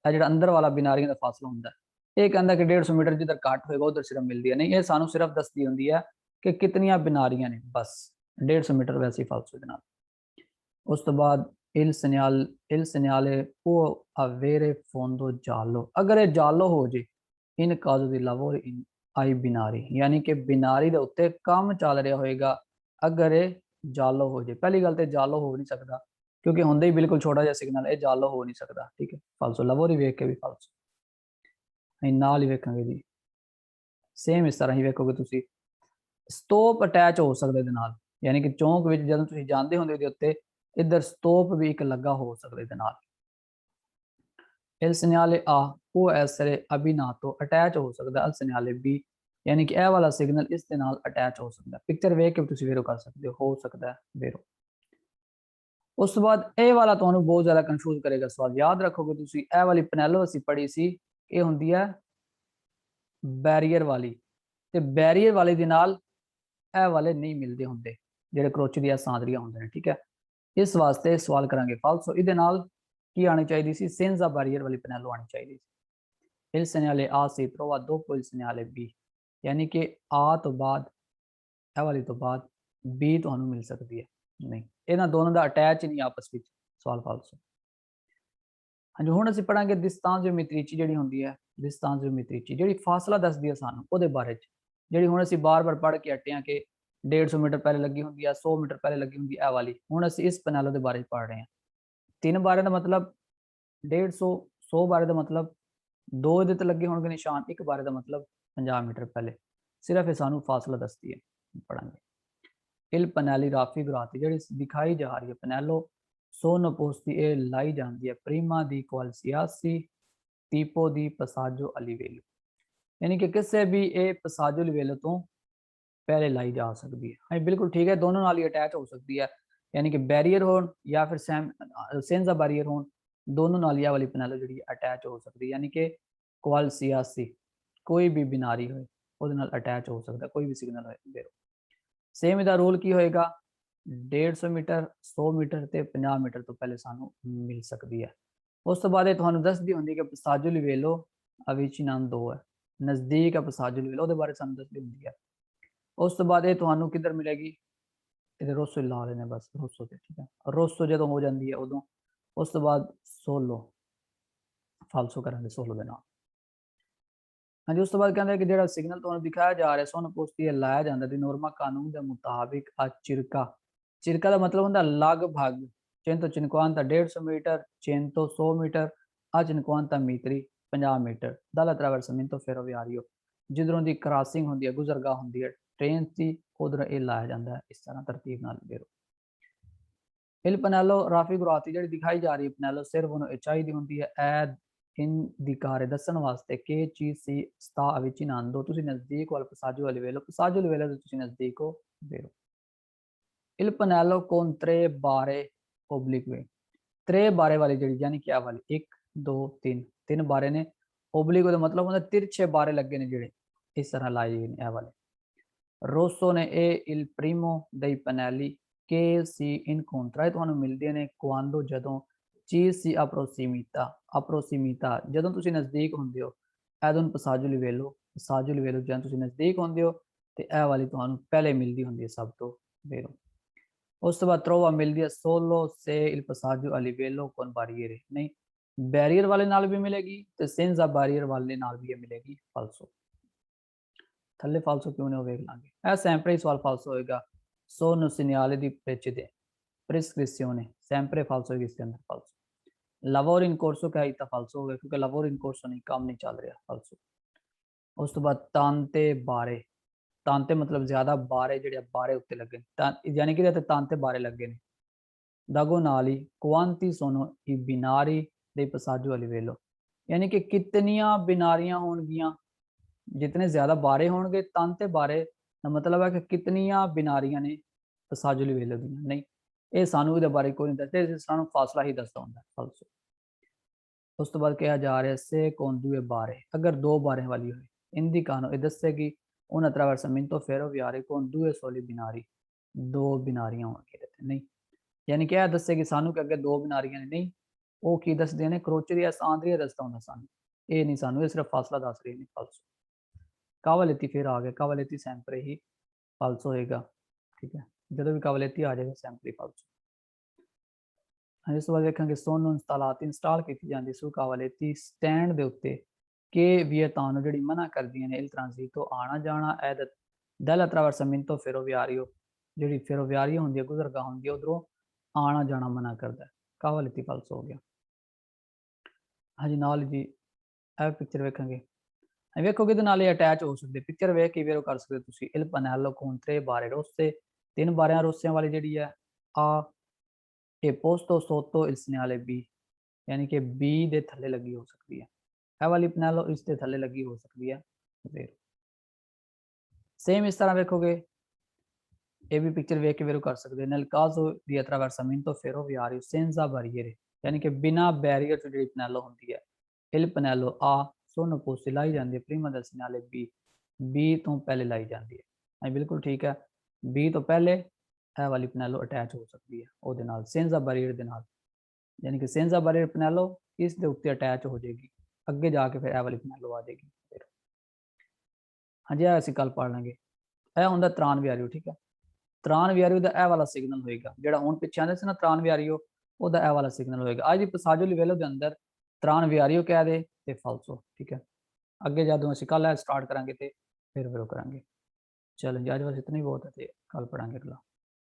ਇਹ ਜਿਹੜਾ ਅੰਦਰ ਵਾਲਾ ਬਿਨਾਰੀਆਂ ਦਾ ਫਾਸਲਾ ਹੁੰਦਾ, ਇਹ ਕਹਿੰਦਾ ਕਿ 150 ਮੀਟਰ ਜਿੱਧਰ ਘੱਟ ਹੋਏਗਾ ਉਧਰ ਸਿਰਫ ਮਿਲਦੀ ਹੈ। ਨਹੀਂ, ਇਹ ਸਾਨੂੰ ਸਿਰਫ ਦੱਸਦੀ ਹੁੰਦੀ ਹੈ ਕਿ ਕਿਤਨੀਆਂ ਬਿਨਾਰੀਆਂ ਨੇ, ਬਸ 150 ਮੀਟਰ ਵੈਸੇ ਹੀ ਫਾਸਲੇ ਦੇ ਨਾਲ। ਉਸ ਤੋਂ ਬਾਅਦ il segnale può avere fondo giallo, ਅਗਰ ਇਹ ਜਾਲੋ ਹੋ ਜੇ in caso di lavoro in ai binari, यानी कि बिनारी ਦੇ ਉੱਤੇ ਕੰਮ ਚੱਲ ਰਿਹਾ ਹੋਏਗਾ ਅਗਰ ਇਹ ਜਾਲੋ ਹੋ ਜੇ। ਪਹਿਲੀ ਗੱਲ ਤੇ ਜਾਲੋ ਹੋ ਨਹੀਂ ਸਕਦਾ ਕਿਉਂਕਿ ਹੁੰਦਾ ਹੀ ਬਿਲਕੁਲ ਛੋਟਾ ਜਿਹਾ ਸਿਗਨਲ, ਇਹ ਜਾਲੋ ਹੋ ਨਹੀਂ ਸਕਦਾ, ਠੀਕ ਹੈ, ਫਾਲਸੋ। ਲਵੋਰੀ ਵੇਖ ਕੇ ਵੀ ਫਾਲਸੋ, ਅਸੀਂ ਨਾਲ ਹੀ ਵੇਖਾਂਗੇ ਜੀ, ਸੇਮ ਇਸ ਤਰ੍ਹਾਂ ਹੀ ਵੇਖੋਗੇ ਤੁਸੀਂ। ਸਟੋਪ ਅਟੈਚ ਹੋ ਸਕਦਾ ਇਹਦੇ ਨਾਲ, ਯਾਨੀ ਕਿ ਚੌਂਕ ਵਿੱਚ ਜਦੋਂ ਤੁਸੀਂ ਜਾਂਦੇ ਹੁੰਦੇ ਉਹਦੇ ਉੱਤੇ ਇੱਧਰ ਸਟੋਪ ਵੀ ਇੱਕ ਲੱਗਾ ਹੋ ਸਕਦਾ ਇਹਦੇ ਨਾਲ। il segnale A può essere abbinato, attach ਹੋ ਸਕਦਾ al segnale B, ਯਾਨੀ ਕਿ ਇਹ ਵਾਲਾ ਸਿਗਨਲ ਇਸ ਦੇ ਨਾਲ ਅਟੈਚ ਹੋ ਸਕਦਾ। ਪਿਕਚਰ ਵੇਖ ਕੇ ਤੁਸੀਂ ਵੇਰੋ ਕਰ ਸਕਦੇ ਹੋ ਸਕਦਾ ਹੈ ਵੇਰੋ। ਉਸ ਤੋਂ ਬਾਅਦ ਇਹ ਵਾਲਾ ਤੁਹਾਨੂੰ ਬਹੁਤ ਜ਼ਿਆਦਾ ਕਨਫਿਊਜ਼ ਕਰੇਗਾ ਸਵਾਲ, ਯਾਦ ਰੱਖੋਗੇ ਤੁਸੀਂ, ਇਹ ਵਾਲੀ ਪੈਨੈਲੋ ਅਸੀਂ ਪੜ੍ਹੀ ਸੀ, ਇਹ ਹੁੰਦੀ ਹੈ ਬੈਰੀਅਰ ਵਾਲੀ, ਤੇ ਬੈਰੀਅਰ ਵਾਲੇ ਦੇ ਨਾਲ ਇਹ ਵਾਲੇ ਨਹੀਂ ਮਿਲਦੇ ਹੁੰਦੇ ਜਿਹੜੇ ਕਰੋਚੇ ਦੀਆਂ ਸਾਂਦਰੀਆਂ ਹੁੰਦੇ ਨੇ, ਠੀਕ ਹੈ। ਇਸ ਵਾਸਤੇ ਸਵਾਲ ਕਰਾਂਗੇ ਫਾਲਸੋ, ਇਹਦੇ ਨਾਲ ਕੀ ਆਣੀ ਚਾਹੀਦੀ ਸੀ, ਸੇਂਜ਼ਾ ਬੈਰੀਅਰ ਵਾਲੀ ਪੈਨੈਲੋ ਆਣੀ ਚਾਹੀਦੀ ਸੀ। il segnale A si trova dopo il segnale B, यानी कि A ਤੋਂ ਬਾਅਦ ਇਹ ਵਾਲੀ ਤੋਂ ਬਾਅਦ B ਤੁਹਾਨੂੰ ਮਿਲ ਸਕਦੀ ਹੈ, ਨਹੀਂ, ਇਹਨਾਂ ਦੋਨੋਂ ਦਾ ਅਟੈਚ ਨਹੀਂ ਆਪਸ ਵਿੱਚ, ਸਵਾਲ ਫਾਲਸੋ। ਹਾਂਜੀ, ਹੁਣ ਅਸੀਂ ਪੜਾਂਗੇ ਦਿਸਤਾਂਸ ਜਿਓਮੈਟਰੀਚੀ ਜਿਹੜੀ ਹੁੰਦੀ ਹੈ, ਦਿਸਤਾਂਸ ਜਿਓਮੈਟਰੀਚੀ ਜਿਹੜੀ ਫਾਸਲਾ ਦੱਸਦੀ ਹੈ ਸਾਨੂੰ ਉਹਦੇ ਬਾਰੇ ਚ, ਜਿਹੜੀ ਹੁਣ ਅਸੀਂ ਬਾਰ-ਬਾਰ ਪੜ੍ਹ ਕੇ ਹਟੇ ਹਾਂ ਕਿ 150 ਮੀਟਰ ਪਹਿਲੇ ਲੱਗੀ ਹੁੰਦੀ ਹੈ, 100 ਮੀਟਰ ਪਹਿਲੇ ਲੱਗੀ ਹੁੰਦੀ ਹੈ, ਇਹ ਵਾਲੀ। ਹੁਣ ਅਸੀਂ ਇਸ ਪੈਨੈਲੋ ਦੇ ਬਾਰੇ ਪੜ੍ਹ ਰਹੇ ਹਾਂ। 3 ਬਾਰੇ ਦਾ ਮਤਲਬ 150, 100 ਬਾਰੇ ਦਾ ਮਤਲਬ 2 ਇਹਦੇ ਤੇ ਲੱਗੇ ਹੋਣਗੇ ਨਿਸ਼ਾਨ, 1 ਬਾਰੇ ਦਾ ਮਤਲਬ 50 ਮੀਟਰ ਪਹਿਲੇ, ਸਿਰਫ ਇਹ ਸਾਨੂੰ ਫਾਸਲਾ ਦੱਸਦੀ ਹੈ। ਪੜਾਂਗੇ il pannelli raffigurati, ਜਿਹੜੀ ਦਿਖਾਈ ਜਾ ਰਹੀ ਹੈ ਪੈਨੈਲੋ sono posti e ਲਾਈ ਜਾਂਦੀ ਹੈ prima di qualsiasi tipo di passaggio a livello, यानी कि ਕਿਸੇ ਵੀ ਇਹ passaggio livello ਤੋਂ ਪਹਿਲੇ ਲਾਈ ਜਾ ਸਕਦੀ ਹੈ। ਹਾਂ ਬਿਲਕੁਲ ਠੀਕ ਹੈ, ਦੋਨੋਂ ਨਾਲ ਹੀ ਅਟੈਚ ਹੋ ਸਕਦੀ ਹੈ, यानी कि बैरियर होन या फिर सेंजा बैरियर होन, दोनों ਨਾਲ ਇਹ ਵਾਲੀ ਪੈਨੈਲੋ ਜਿਹੜੀ ਅਟੈਚ ਹੋ ਸਕਦੀ ਹੈ, यानी कि qualsiasi ਕੋਈ ਵੀ ਬਿਨਾਰੀ ਹੋਏ ਉਹਦੇ ਨਾਲ ਅਟੈਚ ਹੋ ਸਕਦਾ, ਕੋਈ ਵੀ ਸਿਗਨਲ ਹੋਏ। ਸੇਮ ਇਹਦਾ ਰੂਲ ਕੀ ਹੋਏਗਾ, 150 ਮੀਟਰ, 100 ਮੀਟਰ ਤੇ 50 ਮੀਟਰ ਤੋਂ ਪਹਿਲੇ ਸਾਨੂੰ ਮਿਲ ਸਕਦੀ ਹੈ। ਉਸ ਤੋਂ ਬਾਅਦ ਇਹ ਤੁਹਾਨੂੰ ਦੱਸਦੀ ਹੁੰਦੀ ਕਿ passaggio livello avvicinando ਹੈ, ਨਜ਼ਦੀਕ ਹੈ passaggio livello, ਉਹਦੇ ਬਾਰੇ ਸਾਨੂੰ ਦੱਸਦੀ ਹੁੰਦੀ ਹੈ। ਉਸ ਤੋਂ ਬਾਅਦ ਇਹ ਤੁਹਾਨੂੰ ਕਿੱਧਰ ਮਿਲੇਗੀ, ਇਹਦੇ ਰੋਸੋ ਲਾ ਲੈਣੇ ਬਸ, ਰੋਸੋ ਤੇ, ਠੀਕ ਹੈ, ਰੋਸੋ ਜਦੋਂ ਹੋ ਜਾਂਦੀ ਹੈ ਉਦੋਂ। ਉਸ ਤੋਂ ਬਾਅਦ ਸੋਲੋ, ਫਾਲਸੋ ਕਰਾਂਗੇ ਸੋਲੋ ਦੇ ਨਾਲ। ਹਾਂਜੀ, ਉਸ ਤੋਂ ਬਾਅਦ ਕਹਿੰਦਾ ਕਿ ਜਿਹੜਾ ਸਿਗਨਲ ਤੁਹਾਨੂੰ ਦਿਖਾਇਆ ਜਾ ਰਿਹਾ ਸੋਨ ਪੋਸਤੀ ਲਾਇਆ ਜਾਂਦਾ ਦੀ ਨੋਰਮਾ ਕਾਨੂੰਨ ਦੇ ਮੁਤਾਬਿਕ ਆ ਚਿਰਕਾ, ਚਿਰਕਾ ਦਾ ਮਤਲਬ ਹੁੰਦਾ ਲਗਭਗ 150 150 ਮੀਟਰ, 100 ਮੀਟਰ, ਆ 50 ਮੀਟਰੀ 50 ਮੀਟਰ dalla traversamento ferroviario, ਜਿੱਧਰੋਂ ਦੀ ਕ੍ਰਾਸਿੰਗ ਹੁੰਦੀ ਹੈ, ਗੁਜ਼ਰਗਾ ਹੁੰਦੀ ਹੈ ਟ੍ਰੇਨ ਦੀ, ਉਧਰ ਇਹ ਲਾਇਆ ਜਾਂਦਾ ਹੈ ਇਸ ਤਰ੍ਹਾਂ ਤਰਤੀਬ ਨਾਲ। ਵੇਰੋ il pannello raffigurati ਜਿਹੜੀ ਦਿਖਾਈ ਜਾ ਰਹੀ ਹੈ ਪੈਨੈਲੋ ਸਿਰਫ ਉਹਨੂੰ ਇਹ ਚਾਹੀਦੀ ਹੁੰਦੀ ਹੈ ਐ indicare ਦੱਸਣ ਵਾਸਤੇ ਕਿ ਚੀਜ਼ ਸੀ sta avvicinando, ਤੁਸੀਂ ਨਜ਼ਦੀਕ ਵਾਲ passaggio a livello, passaggio a livello ਦੇ ਤੁਸੀਂ ਨਜ਼ਦੀਕ ਹੋ। ਵੇਰੋ il pannello con 3 barre oblique, 3 ਬਾਰੇ ਵਾਲੀ ਜਿਹੜੀ, ਯਾਨੀ ਕਿ ਆ ਵਾਲੀ 1 2 3 3 ਬਾਰੇ ਨੇ, ਓਬਲਿਕ ਦਾ ਮਤਲਬ ਹੁੰਦਾ ਤਿਰਛੇ ਬਾਰੇ ਲੱਗੇ ਨੇ ਜਿਹੜੇ ਇਸ ਤਰ੍ਹਾਂ ਲਾਏ ਗਏ ਨੇ ਇਹ ਵਾਲੇ। ਰੋਸੋ ਨੇ ਇਹ il primo dei pannelli che si incontra, ਤੁਹਾਨੂੰ ਮਿਲਦੇ ਨੇ quando ਜਦੋਂ ਚੀਜ਼ ਸੀ ਅਪਰੋਸੀਮੀਤਾ, ਜਦੋਂ ਤੁਸੀਂ ਨਜ਼ਦੀਕ ਹੁੰਦੇ ਹੋ, ਐਦੋਂ passaggio livello, passaggio livello ਜਦੋਂ ਤੁਸੀਂ ਨਜ਼ਦੀਕ ਹੁੰਦੇ ਹੋ ਤੇ ਇਹ ਵਾਲੀ ਤੁਹਾਨੂੰ ਪਹਿਲੇ ਮਿਲਦੀ ਹੁੰਦੀ ਹੈ ਸਭ ਤੋਂ। ਵੇਰੋ ਉਸ ਤੋਂ ਬਾਅਦ trova ਮਿਲਦੀ ਹੈ solo se il passaggio a livello con barriere, ਨਹੀਂ, ਬੈਰੀਅਰ ਵਾਲੇ ਨਾਲ ਵੀ ਮਿਲੇਗੀ ਤੇ senza barrier ਵਾਲੇ ਨਾਲ ਵੀ ਇਹ ਮਿਲੇਗੀ, ਫਾਲਸੋ। ਥੱਲੇ ਫਾਲਸੋ ਕਿਉਂ ਨੇ ਉਹ ਵੇਖ ਲਾਂਗੇ। ਇਹ sempre ਹੀ ਸਵਾਲ ਫਾਲਸੋ ਹੋਏਗਾ, sono segnali di prescrizione, sempre falso है इसके अंदर, falso। lavoro in corso क्या इतना falso हो गया क्योंकि lavoro in corso नहीं, काम नहीं चल रहा, falso। उस तो बाद तांते बारे, तांते मतलब ज्यादा बारे ਜਿਹੜੇ ਬਾਰੇ ਉੱਤੇ ਲੱਗੇ ਤਾਂ ਯਾਨੀ ਕਿ ਇਹਦੇ ਤਾਂਤੇ ਬਾਰੇ ਲੱਗੇ ਨੇ। diagonali quanti sono i binari dei passaggio a livello, यानी कि कितनियां ਬਿਨਾਰੀਆਂ ਹੋਣਗੀਆਂ, जितने ज्यादा बारे होंगे तांते बारे ਦਾ ਮਤਲਬ ਹੈ ਕਿ ਕਿਤਨੀਆਂ ਬਿਨਾਰੀਆਂ ਨੇ passaggio a livello ਦੀਆਂ, ਨਹੀਂ, ਇਹ ਸਾਨੂੰ ਇਹਦੇ ਬਾਰੇ ਕੋਈ ਨਹੀਂ ਦੱਸਦੇ, ਸਾਨੂੰ ਫਾਸਲਾ ਹੀ ਦੱਸਦਾ ਹੁੰਦਾ, ਫਾਲਸੋ। ਉਸ ਤੋਂ ਬਾਅਦ ਕਿਹਾ ਜਾ ਰਿਹਾ ਸੇ con due barre, ਅਗਰ 2 ਬਾਰੇ ਵਾਲੀ ਹੋਏ, ਇੰਦੀ ਕਾਨੋ ਇਹ ਦੱਸੇਗੀ उन attraverso minto ferroviario con due soli binari, दो बिनारियां होंगी रहते नहीं, यानी क्या दसे कि सानू कि अगे दो बिनारियां ने नहीं, वो की दसदे ने क्रोचरी आंद्रिया रस्ता होंदा सानू, ये नहीं सानू, ये सिर्फ फासला दस रही नहीं फालसो। कावालेती फिर आ गया, कावालेती sempre ही फालसो होएगा, ठीक है, जो भी कावालेती आ जाएगा sempre फालसो। इस बार देखेंगे सोनो इंस्टालाती इंस्टॉल की जाती सू कावालेती स्टैंड ਦੇ ਉੱਤੇ ਕਿ ਵੀਅਤਾਂ ਨੂੰ ਜਿਹੜੀ ਮਨਾ ਕਰਦੀਆਂ ਨੇ ਇਲ ਟ੍ਰਾਂਜ਼ਿਟੋ ਆਣਾ ਜਾਣਾ ਐਦ ਦਲ ਅਟਰਾਵਰਸਮੈਂਟੋ ਫੇਰੋਵਿਆਰੀਓ ਜਿਹੜੀ ਫੇਰੋਵਿਆਰੀਓ ਹੁੰਦੀ ਹੈ ਗੁਜ਼ਰਗਾ ਹੁੰਦੀ ਹੈ ਉਧਰੋਂ ਆਣਾ ਜਾਣਾ ਮਨਾ ਕਰਦਾ ਹੈ ਕਾਵਾਲੇਤੀ ਫਲਸ ਹੋ ਗਿਆ। ਹਾਂਜੀ ਨਾਲ ਜੀ ਇਹ ਪਿਕਚਰ ਵੇਖਾਂਗੇ ਵੇਖੋ ਕਿਹਦੇ ਨਾਲ ਇਹ ਅਟੈਚ ਹੋ ਸਕਦੇ ਪਿਕਚਰ ਵੇਖ ਕੇ ਵੇਰੋ ਕਰ ਸਕਦੇ ਤੁਸੀਂ ਇਲ ਪਨੈਲੋ ਕੋਂਟਰੇ ਬਾਰੇ ਰੋਸੇ ਤਿੰਨ ਬਾਰਿਆਂ ਰੋਸਿਆਂ ਵਾਲੀ ਜਿਹੜੀ ਹੈ ਆ ਇਹ ਪੋਸਟੋ ਸੋਤੋ ਇਲ ਸਿਨਾਲੇ ਬੀ यानी कि बी ਦੇ ਥੱਲੇ ਲੱਗੀ ਹੋ ਸਕਦੀ ਹੈ ਇਹ ਵਾਲੀ ਪਨੈਲੋ ਇਸ ਦੇ ਥੱਲੇ ਲੱਗੀ ਹੋ ਸਕਦੀ ਹੈ ਫਿਰ ਸੇਮ ਇਸ ਤਰ੍ਹਾਂ ਵੇਖੋਗੇ ਇਹ ਵੀ ਪਿਕਚਰ ਵੇਖ ਕੇ ਵੇਰੋ ਕਰ ਸਕਦੇ ਨel caso di attraversamento ferroviario senza barriere यानी कि बिना बैरियर ਤੋਂ ਜਿਹੜੀ ਪਨੈਲੋ ਹੁੰਦੀ ਹੈ il pannello A sono posti ਲਾਈ ਜਾਂਦੀ ਹੈ prima del segnale B B ਤੋਂ ਪਹਿਲੇ ਲਾਈ ਜਾਂਦੀ ਹੈ ਬਿਲਕੁਲ ਠੀਕ ਹੈ B ਤੋਂ ਪਹਿਲੇ ਇਹ ਵਾਲੀ ਪਨੈਲੋ ਅਟੈਚ ਹੋ ਸਕਦੀ ਹੈ ਉਹਦੇ ਨਾਲ senza barriere ਦੇ ਨਾਲ यानी कि सेंजा बारे पनैलो इस दे उत्ते अटैच हो जाएगी अगे जाके फिर ए वाली पनैलो आ जाएगी फिर हाँ जी ਅਸੀਂ ਕੱਲ ਪੜ ਲਾਂਗੇ ਇਹ ਹੁੰਦਾ ਤਰਾਨ ਵਿਆਰੀਓ ਠੀਕ ਹੈ ਤਰਾਨ ਵਿਆਰੀਓ ਦਾ ਇਹ ਵਾਲਾ ਸਿਗਨਲ ਹੋਏਗਾ ਜਿਹੜਾ ਹੁਣ ਪਿੱਛੇ ਆਂਦਾ ਸੀ ਨਾ ਤਰਾਨ ਵਿਆਰੀਓ ਉਹਦਾ ਇਹ ਵਾਲਾ ਸਿਗਨਲ ਹੋਏਗਾ ਅੱਜ ਦੀ ਪਸਾਜੋ ਲਿਵੈਲੋ ਦੇ ਅੰਦਰ ਤਰਾਨ ਵਿਆਰੀਓ ਕਹਿ ਦੇ ਤੇ ਫਾਲਸੋ ਠੀਕ ਹੈ ਅੱਗੇ ਜਦੋਂ ਅਸੀਂ ਕੱਲ ਸਟਾਰਟ ਕਰਾਂਗੇ ਤੇ ਫਿਰ ਕਰਾਂਗੇ ਚਲੋ ਜੀ ਅੱਜ ਬਸ ਇਤਨਾ ਹੀ ਬਹੁਤ ਹੈ ਤੇ ਕੱਲ ਪੜਾਂਗੇ ਅਗਲਾ